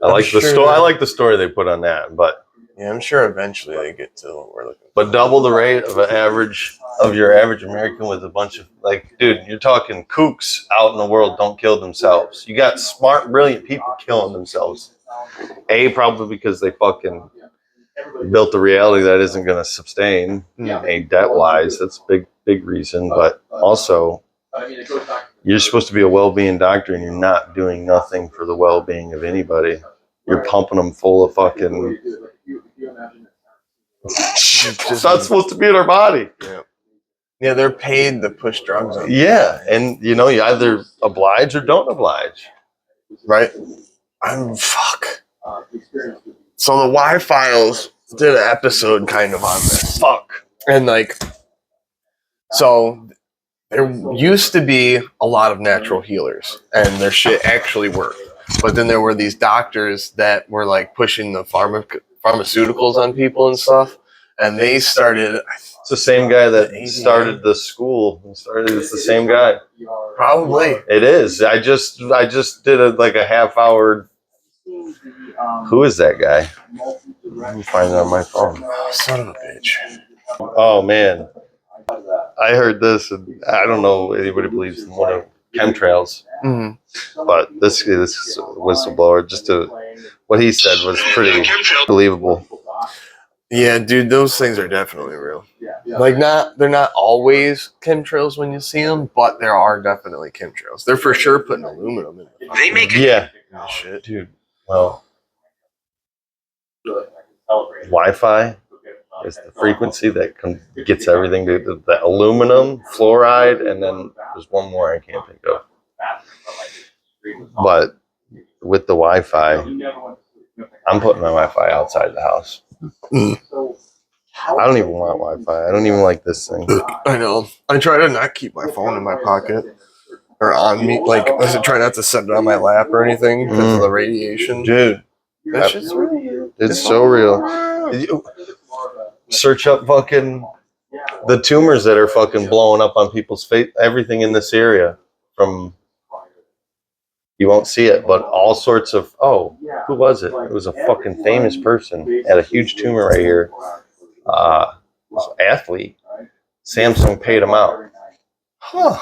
I like the story. I like the story they put on that, but
yeah, I'm sure eventually they get to what we're looking for.
But double the rate of your average American with a bunch of dude, you're talking kooks out in the world don't kill themselves. You got smart, brilliant people killing themselves. Probably because they fucking built the reality that isn't going to sustain. Debt-wise, that's a big reason. But also, you're supposed to be a well-being doctor, and you're not doing nothing for the well-being of anybody. You're pumping them full of fucking. It's not supposed to be in our body.
Yeah, they're paid to push drugs on.
Yeah, and you either oblige or don't oblige.
Right? Fuck. So the Y-Files did an episode kind of on this.
Fuck.
And so there used to be a lot of natural healers, and their shit actually worked. But then there were these doctors that were pushing the pharmaceuticals on people and stuff, and they started.
It's the same guy that started the school. It's the same guy.
Probably.
It is. I just did a half hour. Who is that guy? Let me find it on my phone.
Oh, son of a bitch.
Oh man, I heard this, and I don't know if anybody believes in one of chemtrails, but this whistleblower, what he said was pretty believable.
Yeah, dude, those things are definitely real. They're not always chemtrails when you see them, but there are definitely chemtrails. They're for sure putting aluminum in it.
They make
shit,
dude. Well, Wi-Fi is the frequency that gets everything to the aluminum, fluoride, and then there's one more I can't think of. But with the Wi-Fi, I'm putting my Wi-Fi outside the house. I don't even want Wi-Fi. I don't even like this thing.
I know. I try to not keep my phone in my pocket or on me. I try not to set it on my lap or anything because of the radiation.
Dude,
that shit's real.
It's so real. Search up fucking The tumors that are fucking blowing up on people's face, everything in this area, from you won't see it, but all sorts of. Oh, who was it? It was a fucking famous person. Had a huge tumor right here. Athlete. Samsung paid him out.
Huh.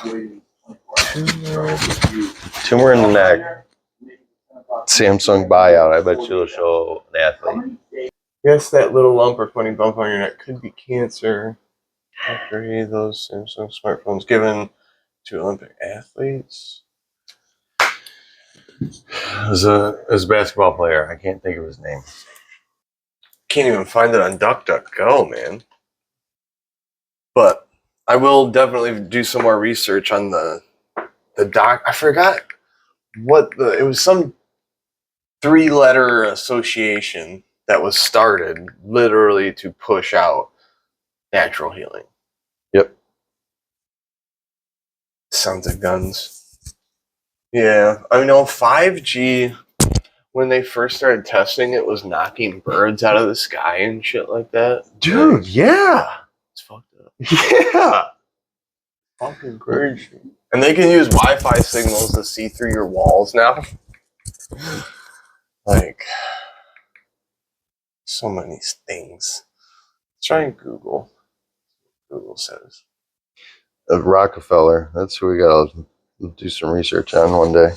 Tumor in the neck. Samsung buyout. I bet you it'll show an athlete.
Guess that little lump or funny bump on your neck could be cancer. After any of those Samsung smartphones given to Olympic athletes.
As a basketball player, I can't think of his name.
Can't even find it on DuckDuckGo, man. But I will definitely do some more research on the doc. I forgot what it was, some 3-letter association that was started literally to push out natural healing.
Yep.
Sons of guns. Yeah, I know 5G, when they first started testing it, was knocking birds out of the sky and shit like that.
Dude, yeah.
It's fucked up.
Yeah.
Fucking crazy. And they can use Wi-Fi signals to see through your walls now. Like, so many things. Let's try and Google. Google says.
Rockefeller. That's who we got to do some research on one day.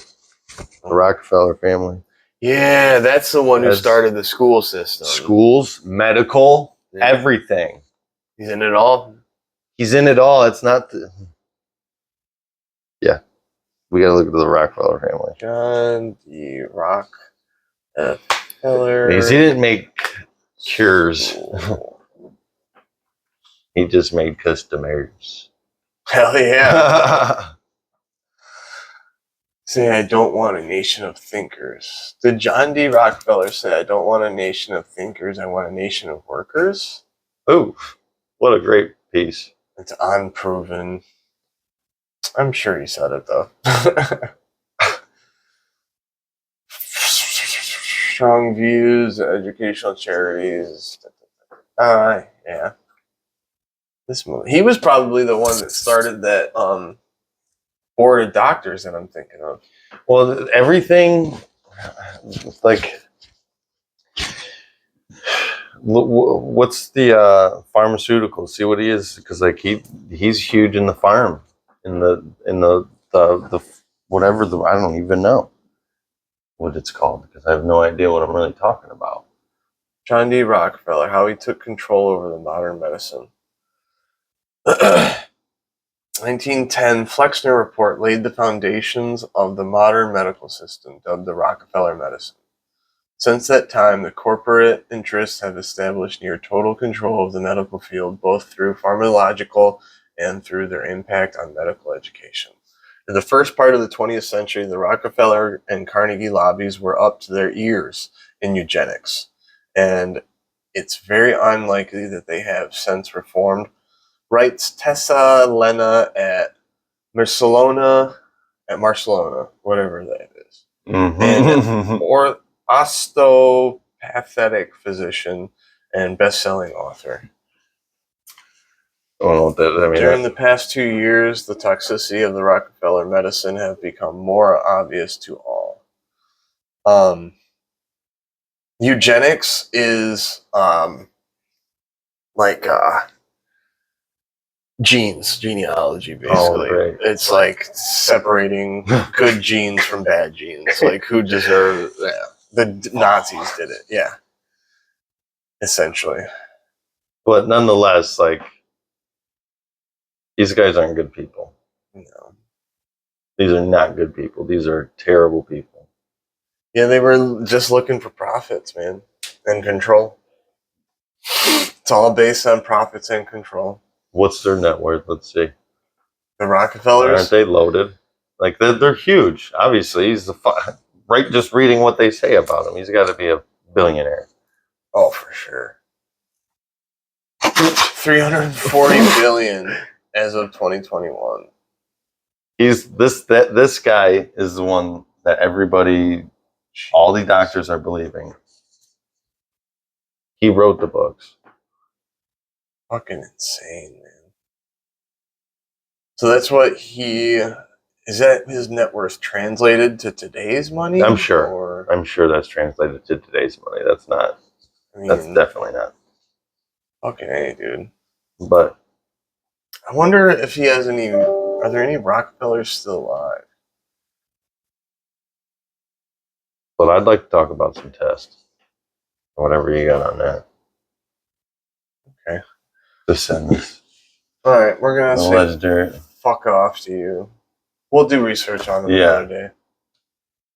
The Rockefeller family.
Yeah, that's the one who started the school system.
Schools, medical, everything.
He's in it all?
He's in it all. It's not... Yeah. We got to look at the Rockefeller family.
John D. Rockefeller.
Because he didn't make cures. He just made customers.
Hell yeah. Say, I don't want a nation of thinkers. Did John D. Rockefeller say, I don't want a nation of thinkers, I want a nation of workers?
Oh, what a great piece.
It's unproven. I'm sure he said it, though. Strong views, educational charities. Yeah. This movie. He was probably the one that started that board of doctors that I'm thinking of.
Well, everything, like, what's the pharmaceutical? See what he is, because like he's huge in the farm, in the whatever I don't even know what it's called, because I have no idea what I'm really talking about.
John D. Rockefeller, how he took control over the modern medicine. 1910 Flexner Report laid the foundations of the modern medical system, dubbed the Rockefeller medicine. Since that time, the corporate interests have established near total control of the medical field, both through pharmacological and through their impact on medical education. In the first part of the 20th century, the Rockefeller and Carnegie lobbies were up to their ears in eugenics, and it's very unlikely that they have since reformed. Writes Tessa Lena at Barcelona, whatever that is.
Mm-hmm.
Or osteopathic physician and best-selling author.
I don't know what that, I mean,
During the past 2 years, the toxicity of the Rockefeller medicine have become more obvious to all. Eugenics is genealogy, basically.
Oh, great.
It's like separating good genes from bad genes. Like, who deserves that? The Nazis did it, yeah. Essentially.
But nonetheless, like, these guys aren't good people.
No.
These are not good people. These are terrible people.
Yeah, they were just looking for profits, man, and control. It's all based on profits and control.
What's their net worth? Let's see.
The Rockefellers?
Aren't they loaded? Like, they're huge. Obviously, he's right. Just reading what they say about him, he's got to be a billionaire.
Oh, for sure. 340 billion as of 2021.
This guy is the one that everybody, all the doctors are believing. He wrote the books.
Fucking insane, man. So that's what is that his net worth translated to today's money?
I'm sure.
Or,
I'm sure that's translated to today's money. That's not.
I mean,
That's definitely not.
Okay, dude.
But
I wonder if he has any. Are there any Rockefellers still alive?
but I'd like to talk about some tests. Whatever you got on that.
Okay.
Descendants.
All right, we're gonna say
Legendary.
fuck off to you. We'll do research on it another day.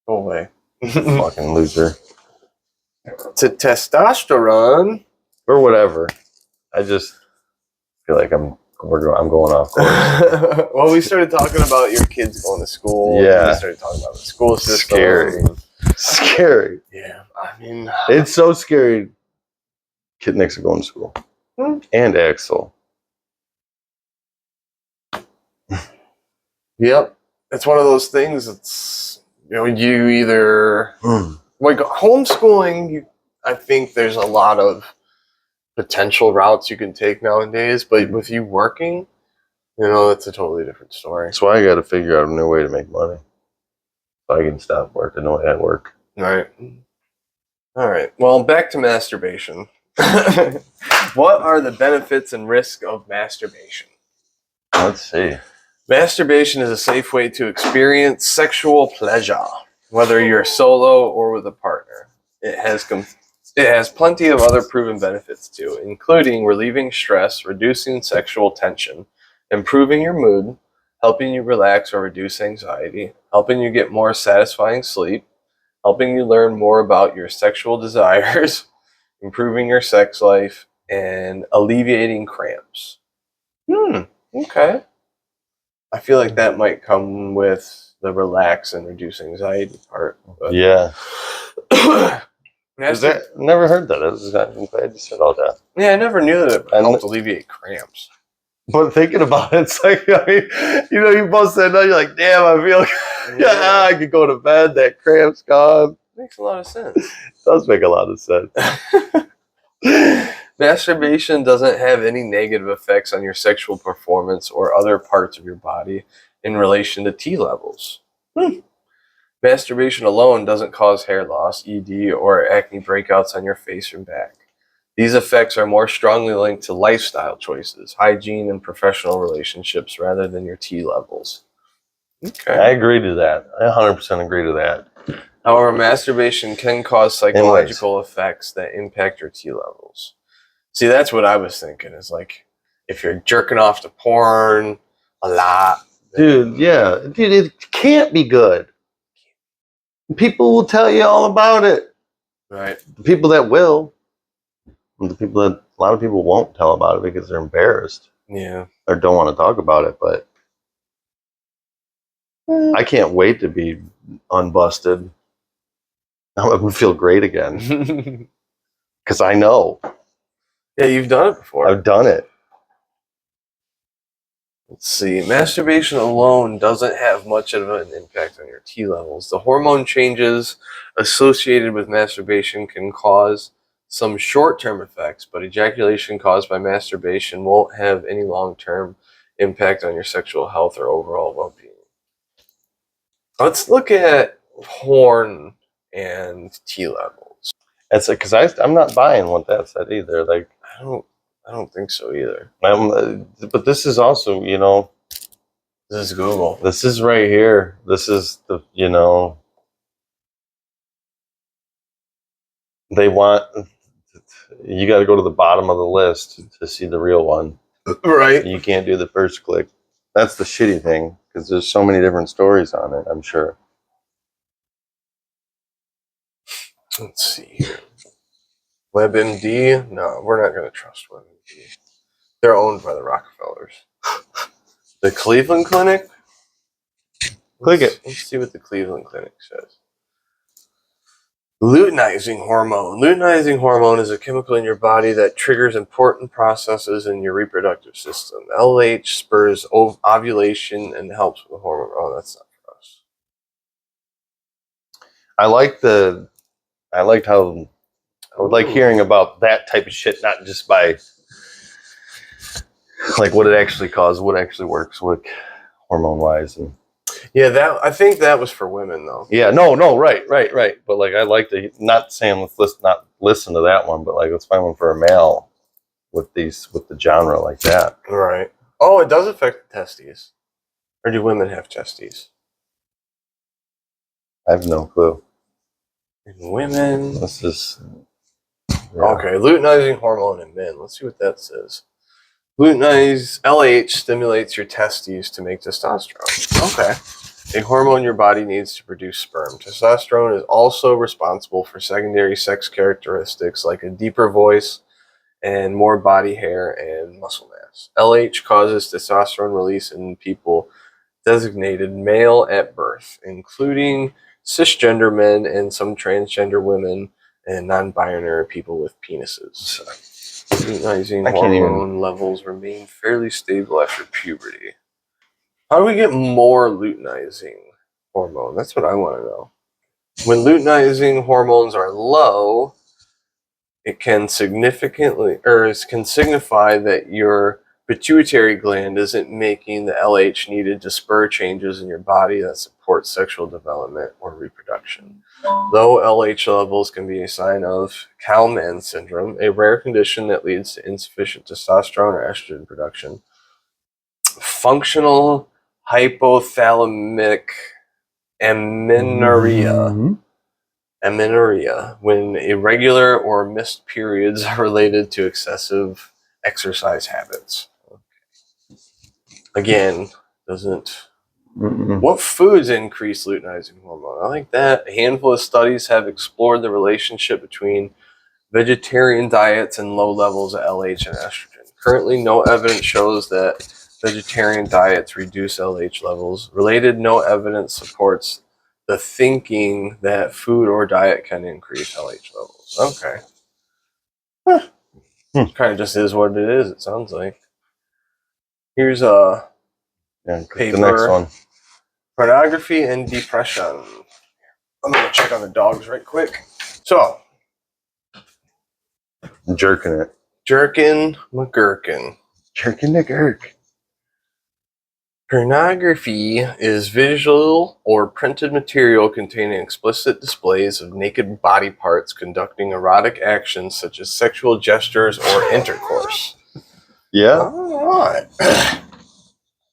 Go away.
Fucking loser.
To testosterone.
Or whatever. I just feel like I'm going off course.
Well, we started talking about your kids going to school.
Yeah.
We started talking about the school system.
Scary. Scary.
Yeah. I mean,
It's so scary. Kid next to going to school. And Axel.
Yep. It's one of those things. It's, you either like homeschooling. I think there's a lot of potential routes you can take nowadays, but with you working, it's a totally different story.
That's why I got to figure out a new way to make money. So I can stop working the way I work.
All right. Well, back to masturbation. What are the benefits and risks of masturbation?
Let's see.
Masturbation is a safe way to experience sexual pleasure, whether you're solo or with a partner. It has plenty of other proven benefits too, including relieving stress, reducing sexual tension, improving your mood, helping you relax or reduce anxiety, helping you get more satisfying sleep, helping you learn more about your sexual desires, improving your sex life, and alleviating cramps. Okay. I feel like that might come with the relax and reduce anxiety part. But
Yeah. Never heard that. I'm glad you said all that.
Yeah, I never knew that it helped alleviate cramps.
But thinking about it, it's like, you both said no, you're like, damn, I feel I could go to bed, that cramp's gone.
Makes a lot of sense.
It does make a lot of sense.
Masturbation doesn't have any negative effects on your sexual performance or other parts of your body in relation to T levels. Masturbation alone doesn't cause hair loss, ED, or acne breakouts on your face and back. These effects are more strongly linked to lifestyle choices, hygiene, and professional relationships rather than your T levels. Okay.
I agree to that. I 100% agree to that.
However, masturbation can cause psychological effects that impact your T levels. See, that's what I was thinking, is like, if you're jerking off to porn a lot.
Dude, it can't be good. People will tell you all about it.
Right.
The people that will. And a lot of people won't tell about it because they're embarrassed.
Yeah.
Or don't want to talk about it, but I can't wait to be unbusted. I'm going to feel great again. Because I know.
Yeah, you've done it before.
I've done it.
Let's see. Masturbation alone doesn't have much of an impact on your T levels. The hormone changes associated with masturbation can cause some short-term effects, but ejaculation caused by masturbation won't have any long-term impact on your sexual health or overall well-being. Let's look at porn and T levels.
That's because I'm not buying what that said either. Like,
I don't think so either.
But this is also,
This is Google.
this is right here. This is the, they want, you got to go to the bottom of the list to see the real one.
Right.
You can't do the first click. That's the shitty thing, because there's so many different stories on it, I'm sure.
Let's see here. WebMD? No, we're not going to trust WebMD. They're owned by the Rockefellers. The Cleveland Clinic?
Click it.
Let's see what the Cleveland Clinic says. Luteinizing hormone. Luteinizing hormone is a chemical in your body that triggers important processes in your reproductive system. LH spurs ovulation and helps with the hormone. Oh, that's not for us.
I liked how I would like hearing about that type of shit, not just by like what it actually causes, what actually works, like hormone wise, and
I think that was for women though.
yeah, no, right. But like I like to not saying not listen to that one, but like let's find one for a male with the genre like that.
Right. Oh, it does affect the testes. Or do women have testes?
I have no clue.
In women.
This is
Okay, luteinizing hormone in men. Let's see what that says. Luteinized LH stimulates your testes to make testosterone. Okay. A hormone your body needs to produce sperm. Testosterone is also responsible for secondary sex characteristics like a deeper voice and more body hair and muscle mass. LH causes testosterone release in people designated male at birth, including cisgender men and some transgender women and non-binary people with penises. Luteinizing hormone levels remain fairly stable after puberty. How do we get more luteinizing hormone? That's what I want to know. When luteinizing hormones are low, it can can signify that your pituitary gland isn't making the LH needed to spur changes in your body that support sexual development or reproduction. Though LH levels can be a sign of Kallmann syndrome, a rare condition that leads to insufficient testosterone or estrogen production, functional hypothalamic amenorrhea. Amenorrhea, when irregular or missed periods are related to excessive exercise habits. Again, doesn't. What foods increase luteinizing hormone? I like that. A handful of studies have explored the relationship between vegetarian diets and low levels of LH and estrogen. Currently, no evidence shows that vegetarian diets reduce LH levels. No evidence supports the thinking that food or diet can increase LH levels. Okay. Kind of just is what it is, it sounds like. Here's a paper.
The next one.
Pornography and depression. I'm going to check on the dogs right quick. So.
Jerkin it.
Jerkin McGurkin.
Jerkin the Gurk.
Pornography is visual or printed material containing explicit displays of naked body parts conducting erotic actions such as sexual gestures or intercourse.
Yeah.
All right.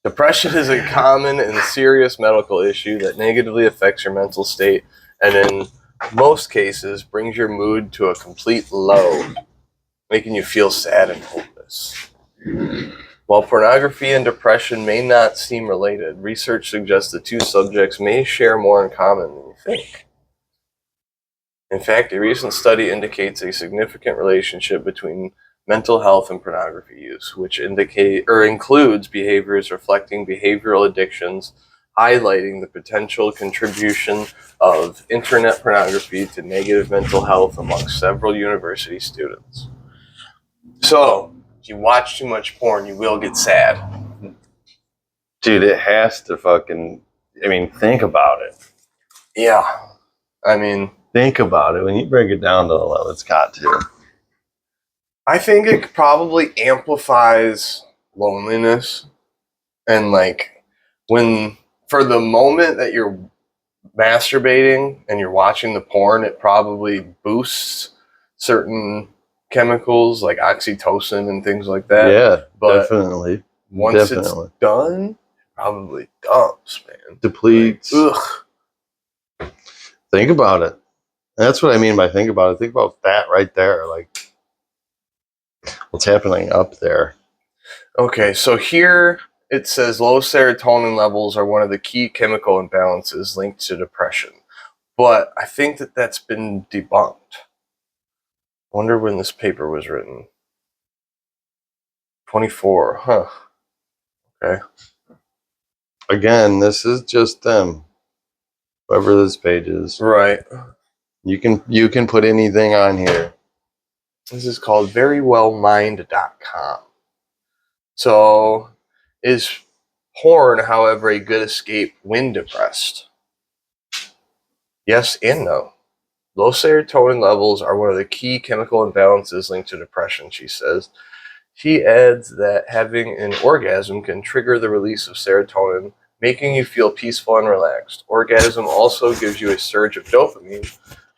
Depression is a common and serious medical issue that negatively affects your mental state and in most cases brings your mood to a complete low, making you feel sad and hopeless. While pornography and depression may not seem related, research suggests the two subjects may share more in common than you think. In fact, a recent study indicates a significant relationship between mental health and pornography use, which includes behaviors reflecting behavioral addictions, highlighting the potential contribution of internet pornography to negative mental health amongst several university students. So, if you watch too much porn, you will get sad.
Dude, it has to fucking, think about it.
Yeah.
Think about it. When you break it down to the level, it's got to.
I think it probably amplifies loneliness. And for the moment that you're masturbating and you're watching the porn, it probably boosts certain chemicals like oxytocin and things like that.
Yeah,
but
definitely.
Once it's done, it probably dumps, man.
Depletes. Ugh. Think about it. That's what I mean by think about it. Think about that right there. Like, what's happening up there?
Okay, so here it says low serotonin levels are one of the key chemical imbalances linked to depression. But I think that that's been debunked. I wonder when this paper was written. 24, huh? Okay.
Again, this is just them. Whoever this page is.
Right.
You can put anything on here.
This is called verywellmind.com. So, is porn, however, a good escape when depressed? Yes and no. Low serotonin levels are one of the key chemical imbalances linked to depression, she says. He adds that having an orgasm can trigger the release of serotonin, making you feel peaceful and relaxed. Orgasm also gives you a surge of dopamine,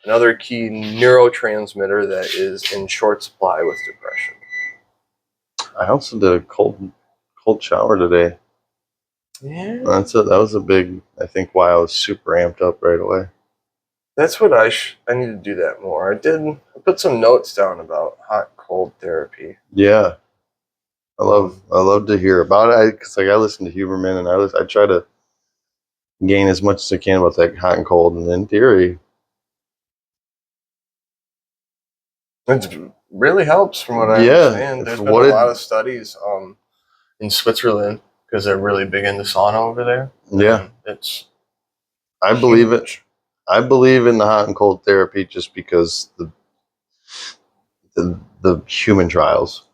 another key neurotransmitter that is in short supply with depression.
I also did a cold shower today.
Yeah.
That was a big, I think, why I was super amped up right away.
That's what I need to do that more. I put some notes down about hot cold therapy.
Yeah. I love to hear about it because I listen to Huberman and I try to gain as much as I can about that hot and cold, and in theory,
It really helps from what I understand. There's been a lot of studies in Switzerland because they're really big into sauna over there.
Yeah, I believe it. I believe in the hot and cold therapy just because the human trials.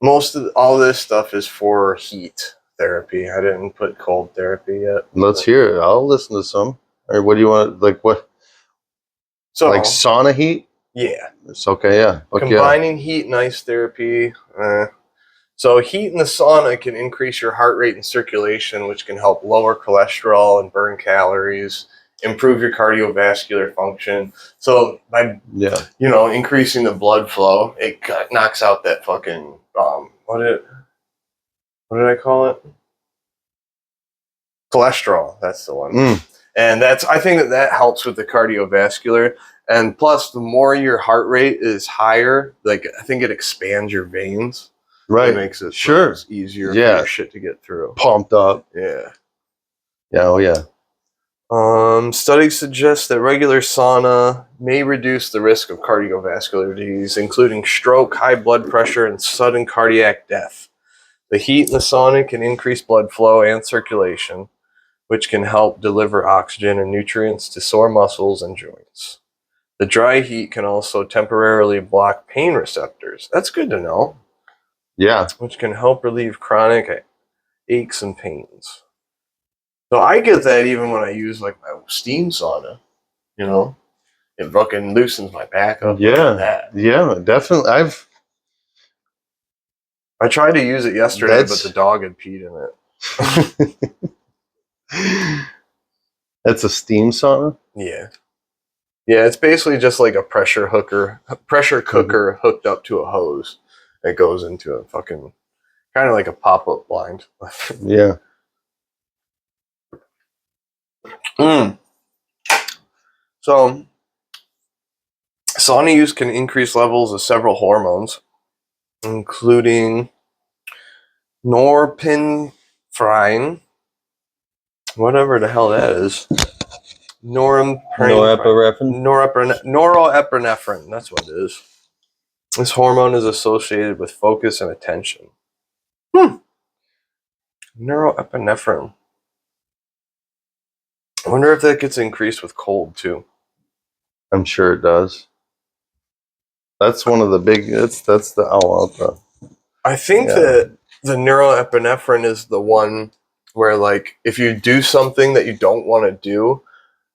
Most of all this stuff is for heat therapy. I didn't put cold therapy yet.
Let's hear it. I'll listen to some. Or what do you want? Like what?
So
like sauna heat?
Yeah.
It's okay. Yeah.
Combining heat and ice therapy. So heat in the sauna can increase your heart rate and circulation, which can help lower cholesterol and burn calories, improve your cardiovascular function. So by increasing the blood flow, it knocks out that fucking what did I call it? Cholesterol. That's the one. And I think that helps with the cardiovascular. And plus, the more your heart rate is higher, like I think it expands your veins.
Right.
It makes it easier for your shit to get through.
Pumped up.
Yeah.
Yeah. Oh yeah.
Studies suggest that regular sauna may reduce the risk of cardiovascular disease, including stroke, high blood pressure, and sudden cardiac death. The heat in the sauna can increase blood flow and circulation, which can help deliver oxygen and nutrients to sore muscles and joints. The dry heat can also temporarily block pain receptors. That's good to know.
Yeah.
Which can help relieve chronic aches and pains. So I get that even when I use like my steam sauna, it fucking loosens my back up.
Yeah. Yeah, definitely.
I tried to use it yesterday, but the dog had peed in
it. That's a steam sauna?
Yeah. Yeah, it's basically just like a pressure cooker hooked up to a hose that goes into a fucking kind of like a pop-up blind.
Yeah.
So, sauna use can increase levels of several hormones, including norepinephrine, whatever the hell that is. Norepinephrine. That's what it is. This hormone is associated with focus and attention. Norepinephrine. I wonder if that gets increased with cold too.
I'm sure it does. That's one of the big. That's the.
I think that the neuroepinephrine is the one where, like, if you do something that you don't want to do,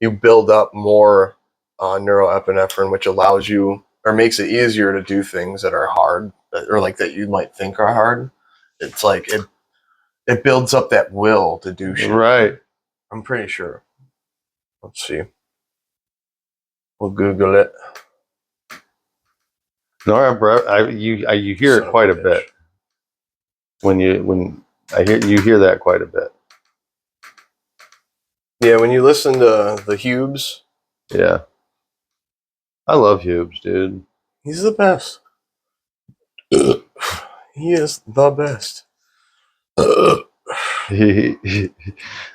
you build up more neuroepinephrine, which allows you or makes it easier to do things that are hard or like that you might think are hard. It's like it builds up that will to do shit.
Right.
I'm pretty sure. Let's see. We'll Google it.
You hear it quite a bit. When you hear that quite a bit.
Yeah, when you listen to the Hubes.
Yeah. I love Hubes, dude.
He's the best. He is the best.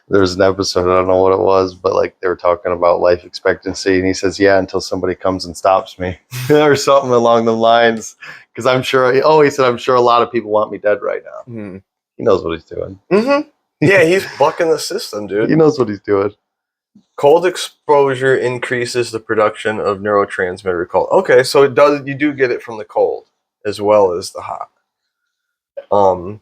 There's an episode, I don't know what it was, but like they were talking about life expectancy, and he says, "Yeah, until somebody comes and stops me," or something along the lines. Because I'm sure. He said, "I'm sure a lot of people want me dead right now." Mm-hmm. He knows what he's doing.
Mm-hmm. Yeah, he's bucking the system, dude.
He knows what he's doing.
Cold exposure increases the production of neurotransmitter called. Okay, so it does. You do get it from the cold as well as the hot. I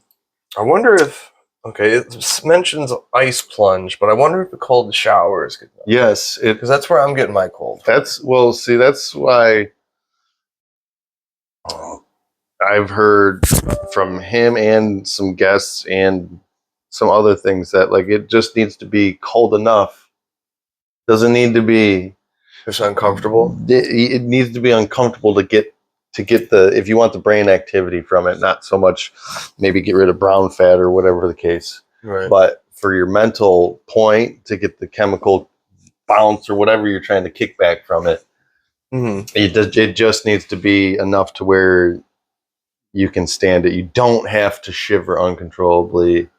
wonder if. Okay, it mentions ice plunge, but I wonder if a cold shower is good enough.
Yes,
because that's where I'm getting my cold.
That's why. I've heard from him and some guests and some other things that like it just needs to be cold enough. Doesn't need to be
It's uncomfortable.
it needs to be uncomfortable to get the if you want the brain activity from it, not so much maybe get rid of brown fat or whatever the case.
Right.
But for your mental point to get the chemical bounce or whatever you're trying to kick back from it, it just needs to be enough to where you can stand it. You don't have to shiver uncontrollably.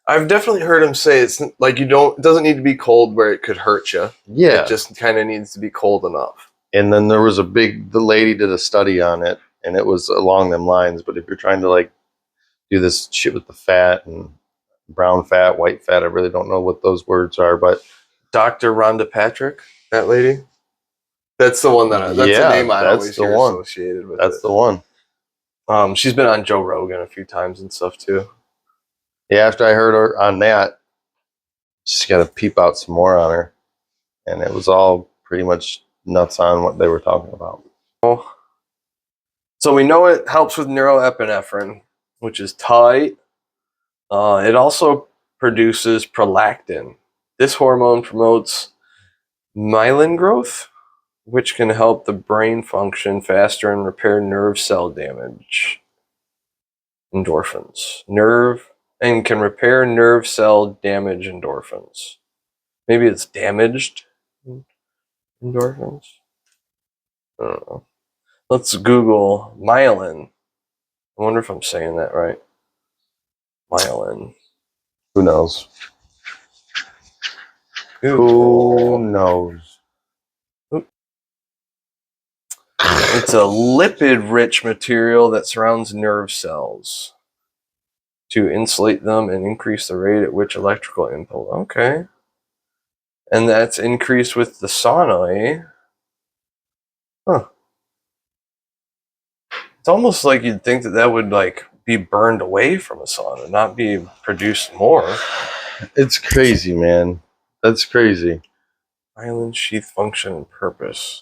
I've definitely heard him say it's like it doesn't need to be cold where it could hurt you.
Yeah.
It just kind of needs to be cold enough.
And then there was the lady did a study on it and it was along them lines. But if you're trying to like do this shit with the fat and brown fat, white fat, I really don't know what those words are, but
Dr. Rhonda Patrick, that lady? That's the one that's the name I always hear associated with
That's the one.
She's been on Joe Rogan a few times and stuff too.
Yeah, after I heard her on that, just got to peep out some more on her. And it was all pretty much nuts on what they were talking about.
So we know it helps with neuroepinephrine, which is tight. It also produces prolactin. This hormone promotes myelin growth, which can help the brain function faster and repair nerve cell damage. Endorphins. Can repair nerve cell damage endorphins. Maybe it's damaged endorphins? I don't know. Let's Google myelin. I wonder if I'm saying that right. Myelin.
Who knows? Who knows?
It's a lipid-rich material that surrounds nerve cells to insulate them and increase the rate at which electrical impulse. Okay. And that's increased with the sauna, eh? Huh. It's almost like you'd think that would like be burned away from a sauna, not be produced more.
It's crazy, man. That's crazy.
Myelin sheath function and purpose.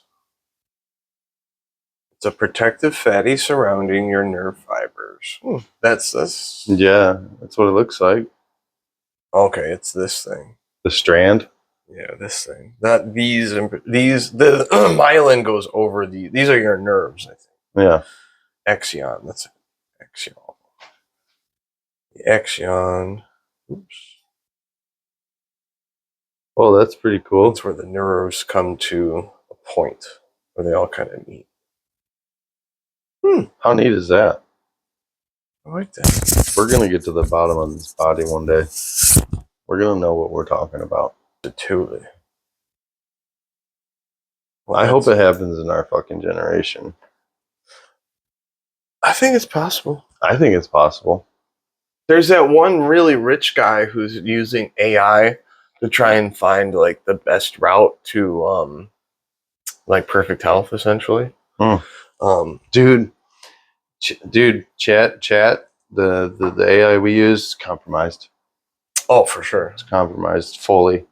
It's a protective fatty surrounding your nerve fibers. That's
Yeah, that's what it looks like.
okay. It's this thing.
The strand.
Yeah, this thing. Not these. The myelin goes over these. These are your nerves, I think.
Yeah.
Axion. That's axion. The axion. Oops.
Oh, that's pretty cool.
That's where the nerves come to a point where they all kind of meet.
How neat is that?
I like that.
We're gonna get to the bottom of this body one day. We're gonna know what we're talking about.
Totally. Well,
I hope it happens in our fucking generation.
I think it's possible.
I think it's possible.
There's that one really rich guy who's using AI to try and find like the best route to like perfect health, essentially.
Dude, chat. The AI we use is compromised.
Oh, for sure.
It's compromised fully.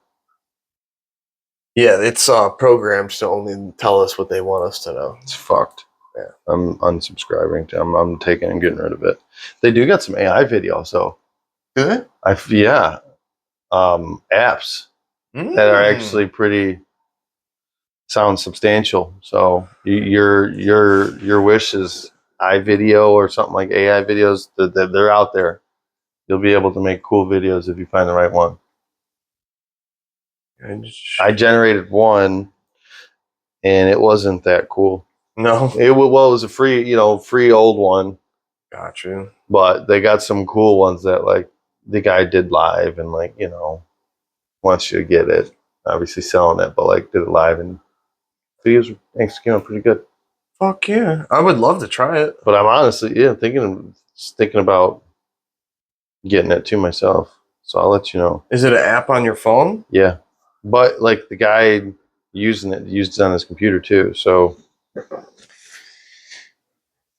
Yeah, it's programmed to only tell us what they want us to know.
It's fucked.
Yeah.
I'm unsubscribing to them. I'm taking and getting rid of it. They do got some AI video, so
Do they?
apps that are actually pretty sound substantial. So your wish is iVideo or something like AI videos. They're out there. You'll be able to make cool videos if you find the right one. I generated one, and it wasn't that cool.
No.
It was a free old one.
Got you.
But they got some cool ones that like the guy did live and like, wants you to get it. Obviously selling it, but like did it live and videos came out pretty good.
Fuck yeah. I would love to try it.
But I'm honestly, thinking about getting it to myself. So I'll let you know.
Is it an app on your phone?
Yeah. But like the guy used it on his computer too. So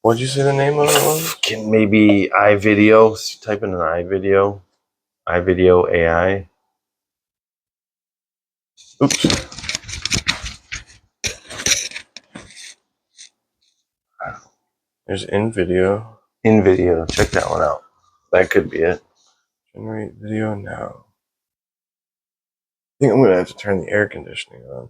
What'd you say the name of it was?
Maybe iVideo. Type in an iVideo. iVideo AI. Oops.
There's InVideo.
In video, check that one out. That could be it.
Generate video now. I think I'm gonna have to turn the air conditioning on.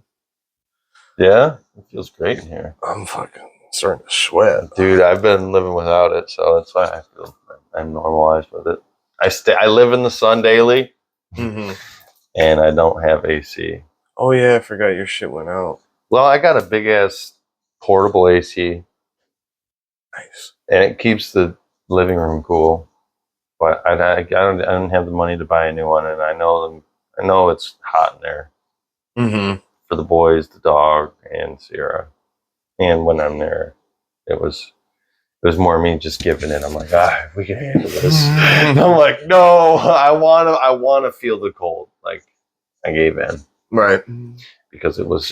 Yeah, it feels great in here.
I'm fucking starting to sweat,
Dude. I've been living without it, so that's why I feel I'm normalized with it. I live in the sun daily,
Mm-hmm.
and I don't have AC.
Oh yeah, I forgot your shit went out.
Well, I got a big ass portable AC,
Nice.
and it keeps the living room cool. But I don't have the money to buy a new one, and I know it's hot in there
Mm-hmm.
for the boys, the dog, and Sierra. And when I'm there, it was more me just giving in. I'm like, we can handle this. I'm like, no, I want to feel the cold. Like, I gave in
Right.
because it was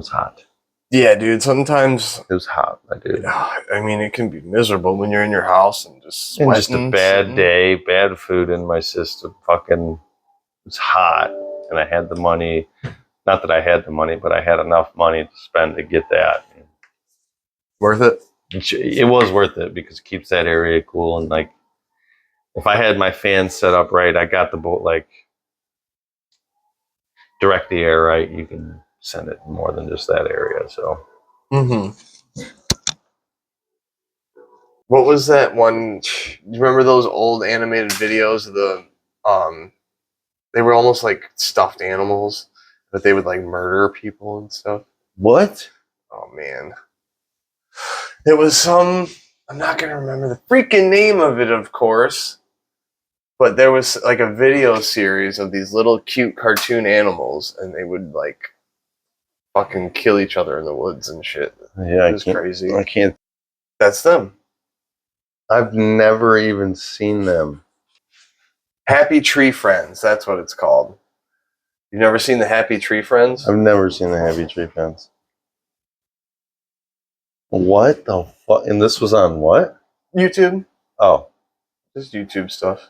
hot.
Yeah, dude. Sometimes
It was hot, my dude.
I mean, it can be miserable when you're in your house and just
And
sweating.
just a bad day, bad food in my system. Fucking, it was hot, and I had the money. Not that I had the money, but I had enough money to spend to get that.
Worth it?
It was worth it because it keeps that area cool. And like, if I had my fans set up right, I got the boat like direct the air right. You can send it more than just that area. So.
Mm-hmm. What was that one? Do you remember those old animated videos of the they were almost like stuffed animals, but they would like murder people and stuff.
What?
Oh man. It was some I'm not gonna remember the freaking name of it, of course. But there was like a video series of these little cute cartoon animals and they would like fucking kill each other in the woods and shit.
Yeah,
It was crazy.
I can't.
That's them.
I've never even seen them.
Happy Tree Friends, that's what it's called. You've never seen the Happy Tree Friends?
I've never seen the Happy Tree Fence. What the fuck? And this was on what?
YouTube.
Oh,
Just YouTube stuff.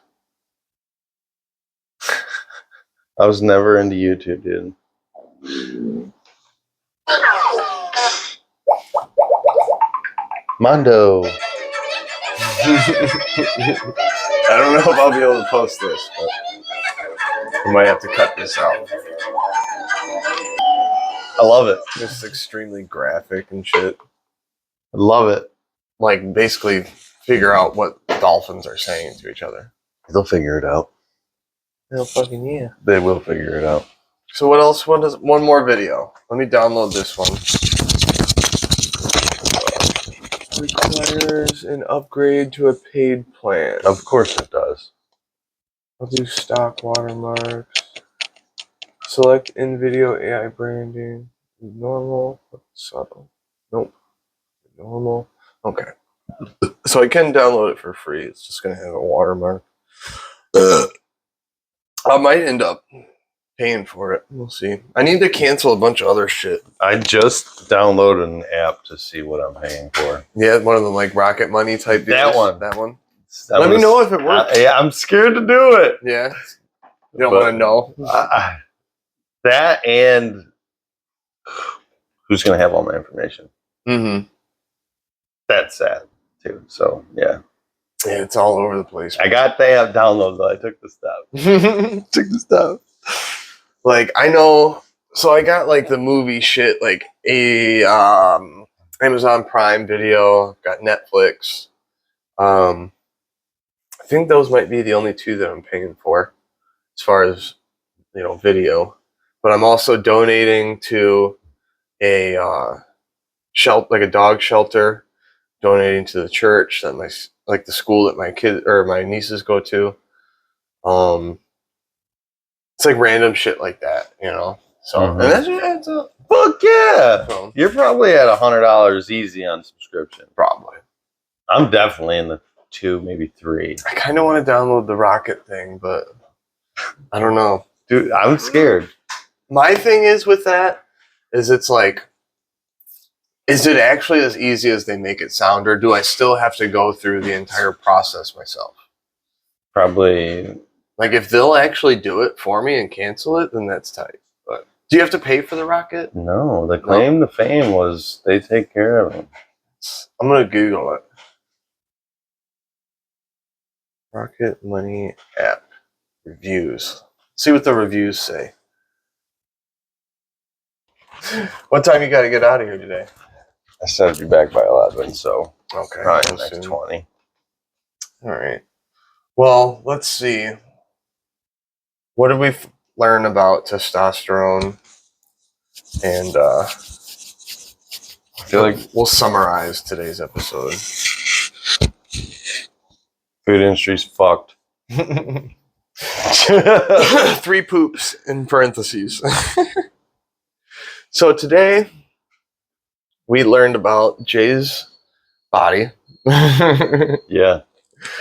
I was never into YouTube, dude. Mondo.
I don't know if I'll be able to post this, but I might have to cut this out.
I love it.
It's extremely graphic and shit.
I love it.
Like, basically figure out what dolphins are saying to each other.
They'll figure it out.
Hell fucking yeah.
They will figure it out.
So what else? One more video. Let me download this one. Requires an upgrade to a paid plan.
Of course it does.
I'll do stock watermarks. Select in-video AI branding. Normal. Subtle. Nope. Normal. Okay. So I can download it for free. It's just going to have a watermark. I might end up paying for it. We'll see. I need to cancel a bunch of other shit.
I just downloaded an app to see what I'm paying for.
Yeah, one of the like Rocket Money type deals.
That one.
That one. Let me know if it works.
Yeah, I'm scared to do it.
Yeah. You don't want to know.
That and who's going to have all my information?
Mm-hmm.
That's sad too. So yeah,
it's all over the place.
I got the app downloaded, but I took the step.
Like I know, so I got like the movie shit, like a Amazon Prime Video, got Netflix. I think those might be the only two that I'm paying for, as far as video. But I'm also donating to a shelter, like a dog shelter. Donating to the church that the school that my kid or my nieces go to. It's like random shit like that, So and that's adds up.
Fuck yeah!
So,
You're probably at $100 easy on subscription.
probably.
I'm definitely in the 2, maybe 3.
I kind of want to download the Rocket thing, but I don't know,
dude. I'm scared.
My thing is with that is it's like, is it actually as easy as they make it sound, or do I still have to go through the entire process myself?
Probably.
Like, if they'll actually do it for me and cancel it, then that's tight. But do you have to pay for the Rocket?
No, the claim to fame was they take care of them.
I'm gonna Google it. Rocket Money app reviews. See what the reviews say. What time you got to get out of here today?
I said I'd be back by 11, so
Okay,
probably
so
the next
soon.
20.
All right. Well, let's see. What did we learn about testosterone? And
I feel like
we'll summarize today's episode.
food industry's fucked.
3 poops in parentheses. So today we learned about Jay's body.
Yeah.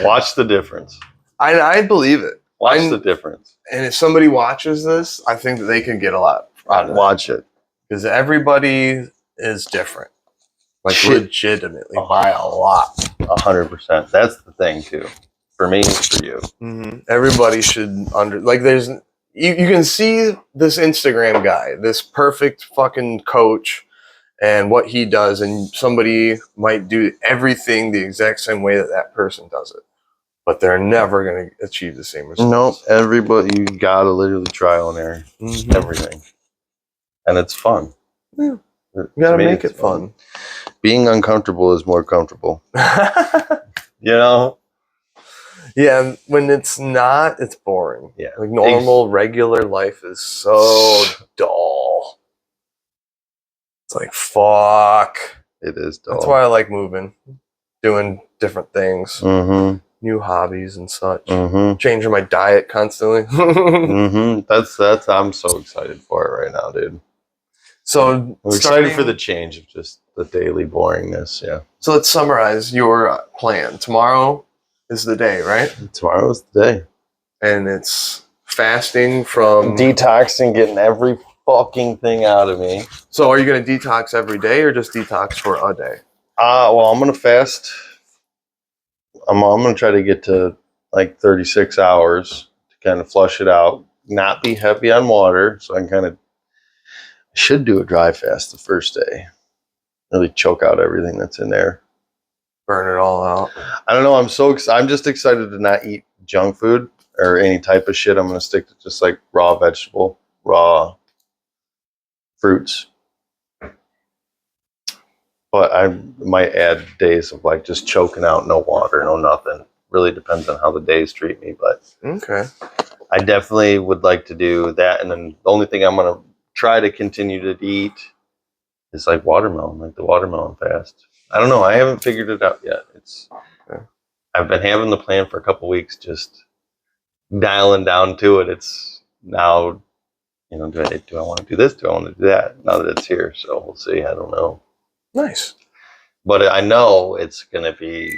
Watch the difference.
I believe it.
Watch the difference.
And if somebody watches this, I think that they can get a lot out of it.
Watch it.
Because everybody is different. Like
Shit.
legitimately by a lot.
100%. That's the thing too. For me, for you.
Mm-hmm. Everybody should there's you can see this Instagram guy, this perfect fucking coach and what he does, and somebody might do everything the exact same way that person does it. But they're never going to achieve the same results.
Nope. Everybody, you gotta literally trial and error.
Mm-hmm.
Everything. And it's fun.
Yeah. You gotta make it fun.
Being uncomfortable is more comfortable. You know?
Yeah, and when it's not, it's boring.
Yeah.
Like normal, regular life is so dull. It's like, fuck.
It is dull.
That's why I like moving, doing different things,
Mm-hmm.
new hobbies and such.
Mm-hmm.
Changing my diet constantly.
Mm-hmm. That's I'm so excited for it right now, dude.
So
I'm excited for the change of just the daily boringness, yeah.
So let's summarize your plan. Tomorrow is the day, right?
Tomorrow's the day.
And it's fasting from...
Detoxing, getting every fucking thing out of me.
So are you going to detox every day or just detox for a day?
Well, I'm going to fast. I'm going to try to get to like 36 hours to kind of flush it out. Not be heavy on water, so I can kind of... should do a dry fast the first day. Really choke out everything that's in there.
Burn it all out.
I don't know. I'm just excited to not eat junk food or any type of shit. I'm going to stick to just like raw vegetable, raw fruits. But I might add days of like just choking out, no water, no nothing. Really depends on how the days treat me. But
okay,
I definitely would like to do that. And then the only thing I'm going to try to continue to eat is like watermelon, like the watermelon fast. I don't know. I haven't figured it out yet. I've been having the plan for a couple weeks, just dialing down to it. It's now, do I want to do this? Do I want to do that? Now that it's here, so we'll see. I don't know.
Nice.
But I know it's going to be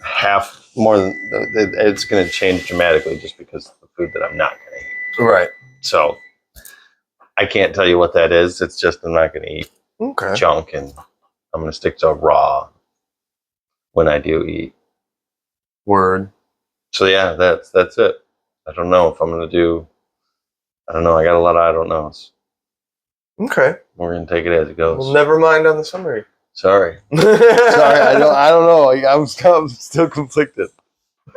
half more than it's going to change dramatically just because of the food that I'm not going to eat.
Right.
So I can't tell you what that is. It's just I'm not going to eat junk, and I'm going to stick to raw when I do eat.
Word.
So yeah, that's it. I don't know if I'm going to do. I don't know. I got a lot of I don't knows.
Okay.
We're going to take it as it goes.
Well, never mind on the summary.
Sorry. I don't know. I'm still conflicted.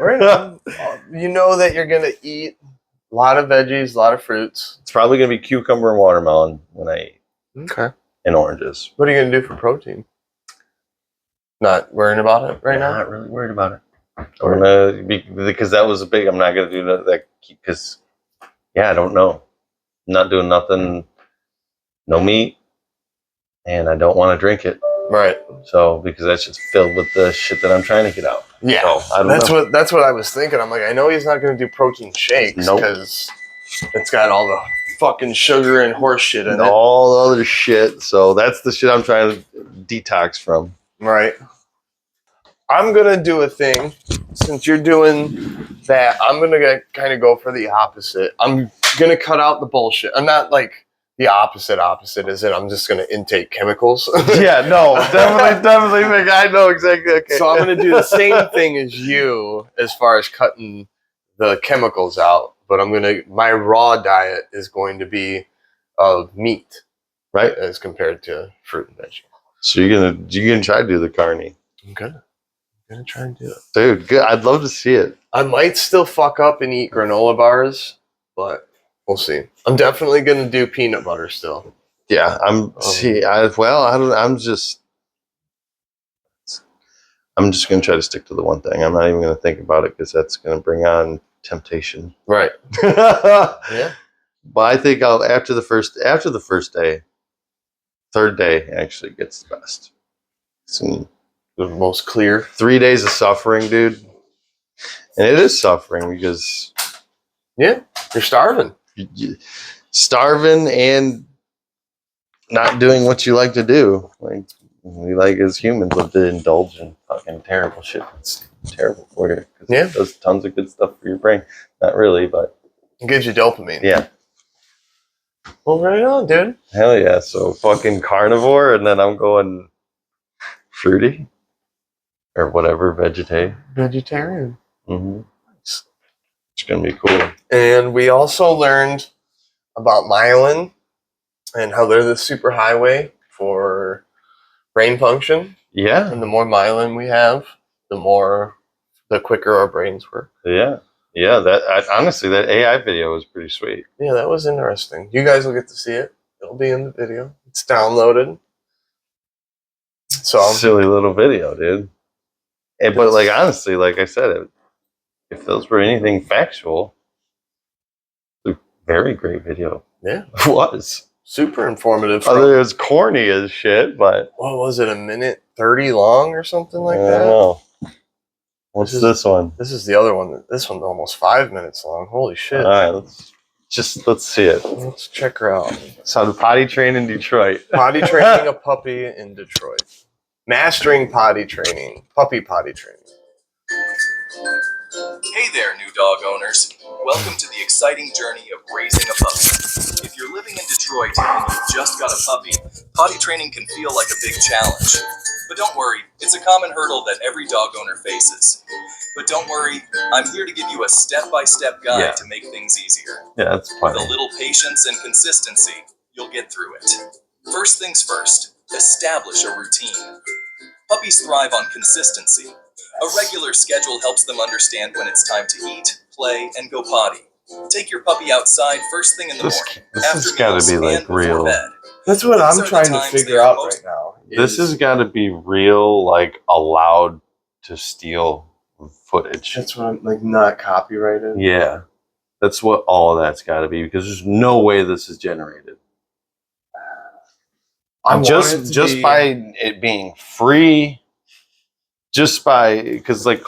Right. You know that you're going to eat a lot of veggies, a lot of fruits.
It's probably going to be cucumber and watermelon when I eat.
Okay.
And oranges.
What are you going to do for protein? Not worrying about it right now?
Not really worried about it. I'm gonna because that was a big. I'm not going to do that because, I don't know. I'm not doing nothing. No meat. And I don't want to drink it.
Right.
So, because that's just filled with the shit that I'm trying to get out.
Yeah.
So, I don't know.
That's what I was thinking. I'm like, I know he's not going to do protein shakes because it's got all the fucking sugar and horse shit in it.
All the other shit. So that's the shit I'm trying to detox from.
Right. I'm going to do a thing. Since you're doing that, I'm going to kind of go for the opposite. I'm going to cut out the bullshit. I'm not like the opposite is it. I'm just going to intake chemicals.
Yeah, no, definitely. I know exactly. Okay.
So I'm going to do the same thing as you as far as cutting the chemicals out. But my raw diet is going to be of meat.
Right.
As compared to fruit and vegetables.
So you're gonna try to do the carny.
Okay. I'm gonna try and do it.
Dude, good. I'd love to see it.
I might still fuck up and eat granola bars, but we'll see. I'm definitely gonna do peanut butter still.
Yeah, I'm just gonna try to stick to the one thing. I'm not even gonna think about it because that's gonna bring on temptation.
Right.
Yeah.
Yeah.
But I think after the first day, third day actually gets the best. Some
The most clear.
3 days of suffering, dude. And it is suffering because
Yeah. You're starving.
starving and not doing what you like to do. Like we like as humans love to indulge in fucking terrible shit. It's terrible for you.
Yeah.
It does tons of good stuff for your brain. Not really, but
It gives you dopamine.
yeah.
Well, right on, dude.
Hell yeah. So fucking carnivore and then I'm going fruity or whatever, vegetarian. Mm-hmm. It's gonna be cool.
And we also learned about myelin and how they're the superhighway for brain function.
Yeah.
And the more myelin we have, the quicker our brains work.
Yeah. Yeah. Honestly, that AI video was pretty sweet.
Yeah, that was interesting. You guys will get to see it. It'll be in the video. It's downloaded. So
Silly little video, dude. But like honestly, like I said, if those were anything factual, a very great video.
Yeah.
It was.
Super informative.
Other it was corny as shit, but
What was it, 1:30 long or something like
I
that?
don't know. What's this one?
This is the other one. This one's almost 5 minutes long. Holy shit.
All right, let's see it.
Let's check her out.
So the potty train in Detroit.
Potty training a puppy in Detroit. Mastering potty training. Puppy potty training.
Hey there, new dog owners. Welcome to the exciting journey of raising a puppy. If you're living in Detroit and you've just got a puppy, potty training can feel like a big challenge. But don't worry, it's a common hurdle that every dog owner faces. But don't worry, I'm here to give you a step-by-step guide to make things easier.
Yeah, that's
With
plenty.
a little patience and consistency, you'll get through it. First things first, establish a routine. Puppies thrive on consistency. A regular schedule helps them understand when it's time to eat, play, and go potty. Take your puppy outside first thing in the morning.
This has got to be like real.
Bed.
That's what
These
I'm
are the
trying to
times
figure
they are
out
most-
right now.
This has got to be real, like allowed to steal footage.
That's what I'm like, not copyrighted.
Yeah, that's what all of that's got to be because there's no way this is generated. Just by it being free, just by because like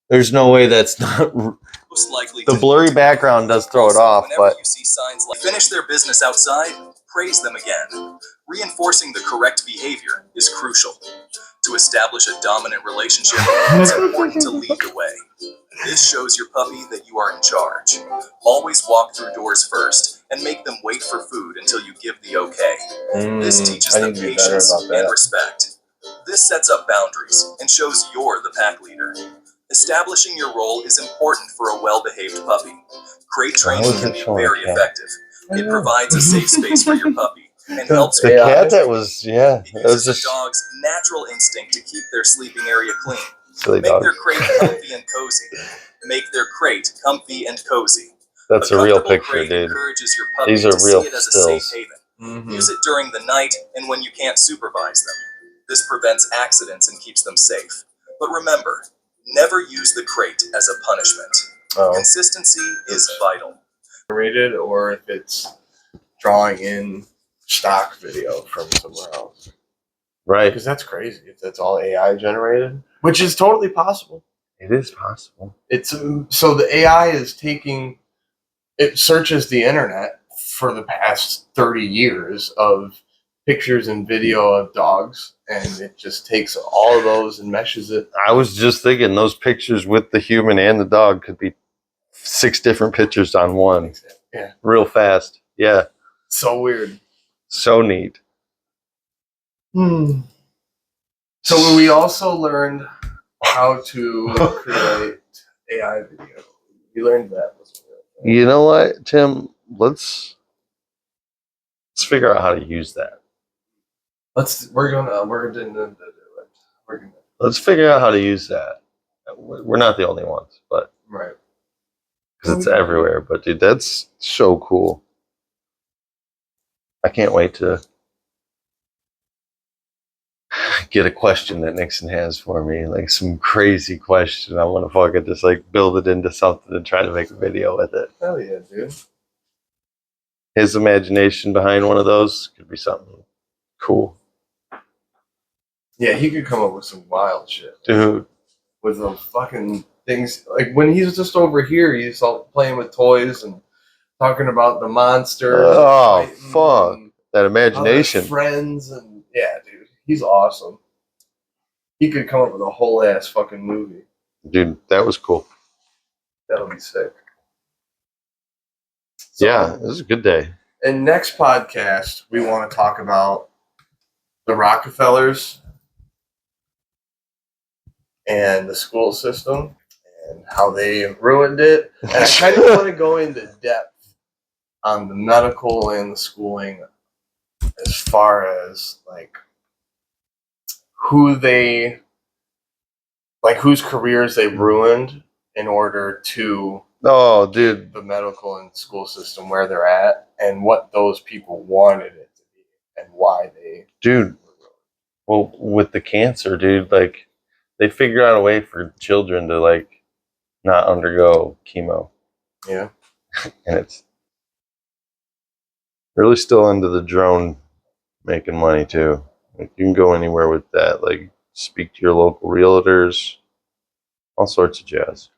there's no way that's not
Most likely
the
to-
blurry background does throw it off,
Whenever
but
you see signs like finish their business outside, praise them again. Reinforcing the correct behavior is crucial. To establish a dominant relationship, it's important to lead the way. This shows your puppy that you are in charge. Always walk through doors first and make them wait for food until you give the okay. This teaches
I
them
need to be better
patience
about that.
and respect. This sets up boundaries and shows you're the pack leader. Establishing your role is important for a well-behaved puppy. Crate training
is
can
it
be
showing a
very
cat?
effective. It provides a safe space for your puppy and helps
the
Yeah.
cat that was
it
that was
uses a
just
dog's natural instinct to keep their sleeping area clean.
silly
Make
dog.
their crate comfy and cozy. Make their crate comfy and cozy.
That's a real
comfortable
picture,
crate
dude.
encourages your puppy
These are
to
real
see it as a
stills.
safe haven. Use it during the night and when you can't supervise them. This prevents accidents and keeps them safe. But remember, never use the crate as a punishment.
Oh.
Consistency is vital.
Generated, or if it's drawing in stock video from somewhere else.
Right.
Because that's crazy if that's all AI generated, which is totally possible.
It is possible.
It's so the AI is it searches the internet for the past 30 years of pictures and video of dogs, and it just takes all of those and meshes it.
I was just thinking those pictures with the human and the dog could be 6 different pictures on one.
Yeah.
Real fast. Yeah.
So weird.
So neat.
So we also learned how to create AI video. We learned that.
You know what, Tim? Let's figure out how to use that.
We're gonna
Let's figure out how to use that. We're not the only ones, but
right.
because it's everywhere. But dude, that's so cool. I can't wait to get a question that Nixon has for me, like some crazy question. I want to fucking just like build it into something and try to make a video with it.
Hell yeah, dude.
His imagination behind one of those could be something cool.
Yeah, he could come up with some wild shit.
Dude.
With the fucking things. Like when he's just over here, he's all playing with toys and talking about the monsters.
Oh, fuck. That imagination.
Friends and yeah, dude. He's awesome. He could come up with a whole ass fucking movie.
Dude, that was cool.
That'll be sick. So,
yeah, this is a good day.
And next podcast, we want to talk about the Rockefellers and the school system and how they ruined it. And I kind of want to go into depth on the medical and the schooling as far as like whose careers they ruined in order to
dude,
the medical and school system where they're at and what those people wanted it to be and why they
well, with the cancer, dude, like they figure out a way for children to like not undergo chemo.
Yeah.
And it's really still into the drone making money too. Like you can go anywhere with that. Like speak to your local realtors, all sorts of jazz.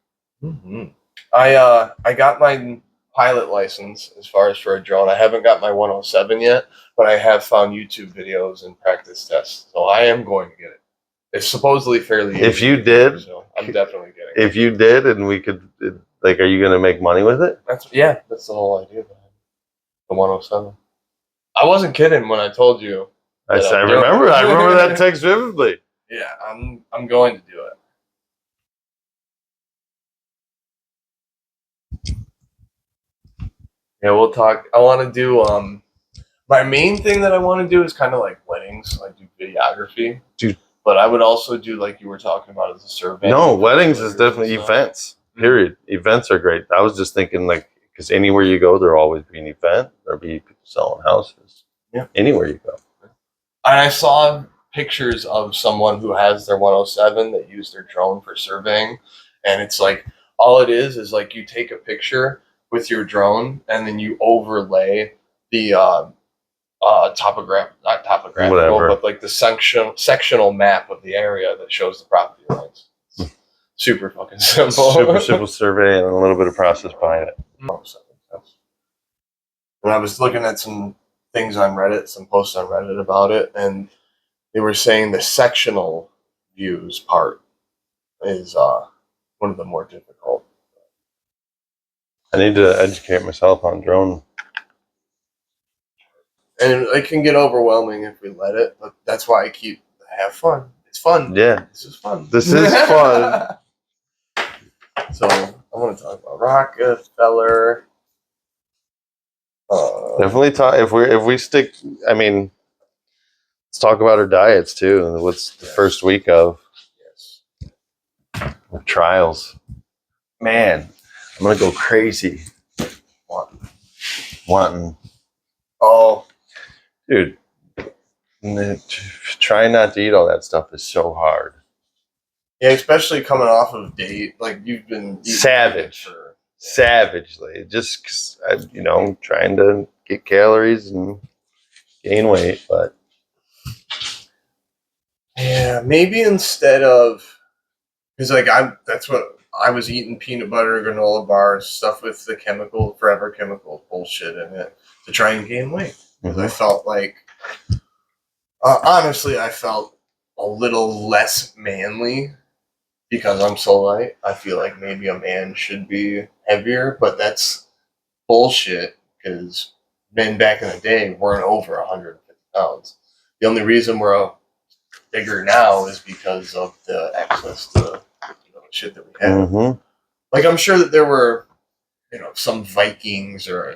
Mm-hmm. I got my pilot license as far as for a drone. I haven't got my 107 yet, but I have found YouTube videos and practice tests, so I am going to get it. It's supposedly fairly easy.
If you did,
so I'm definitely getting it.
If you did, and we could, like, are you going to make money with it?
That's the whole idea behind the 107. I wasn't kidding when I told you.
I remember that text vividly.
Yeah, I'm going to do it. Yeah, we'll talk. I want to do my main thing that I want to do is kind of like weddings. I do videography,
dude.
But I would also do like you were talking about as a survey.
No, weddings is definitely events. Period. Events are great. I was just thinking like because anywhere you go, there'll always be an event. There'll be people selling houses.
Yeah.
Anywhere you go.
And I saw pictures of someone who has their 107 that used their drone for surveying, and it's like all it is like you take a picture with your drone and then you overlay the not topographical,
whatever,
but like the sectional map of the area that shows the property lines. Super fucking simple.
Super simple survey and a little bit of process behind it.
And I was looking at some things on Reddit, some posts on Reddit about it, and they were saying the sectional views part is one of the more difficult.
I need to educate myself on drone.
And it can get overwhelming if we let it, but that's why I have fun. It's fun.
Yeah.
This is fun.
This is fun.
So I want to talk about Rockefeller.
Definitely talk if we stick. I mean, let's talk about our diets too. What's the first week of trials? Man, I'm gonna go crazy. Wanting.
Oh,
dude, trying not to eat all that stuff is so hard.
Yeah, especially coming off of date, like you've been
savagely, just 'cause trying to get calories and gain weight, but
yeah, maybe instead of because that's what I was eating, peanut butter, granola bars, stuff with the forever chemical bullshit in it to try and gain weight. Because I felt like, honestly, I felt a little less manly because I'm so light. I feel like maybe a man should be heavier, but that's bullshit because men back in the day weren't over 150 pounds. The only reason we're bigger now is because of the access to shit that we have.
Mm-hmm.
Like I'm sure that there were, some Vikings or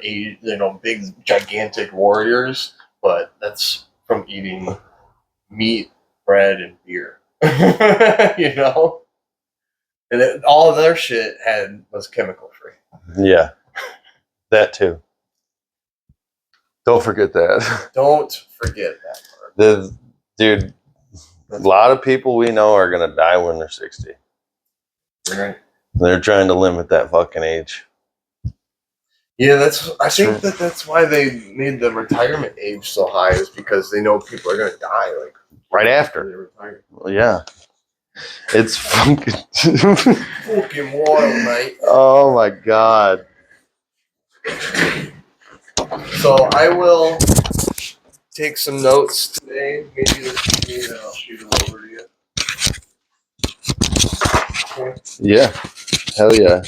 big gigantic warriors, but that's from eating meat, bread, and beer. You know? And all of their shit was chemical free.
Yeah, that too. Don't forget that.
Don't forget that part.
Dude, a lot of people we know are gonna die when they're 60.
Right.
They're trying to limit that fucking age.
Yeah, I think that's why they made the retirement age so high, is because they know people are gonna die like
Right
they
after.
retire.
Well, yeah. It's fucking
Fucking wild, mate.
Oh my god.
So I will take some notes today. Maybe this evening, and I'll shoot them over to you. Okay.
Yeah. Hell yeah.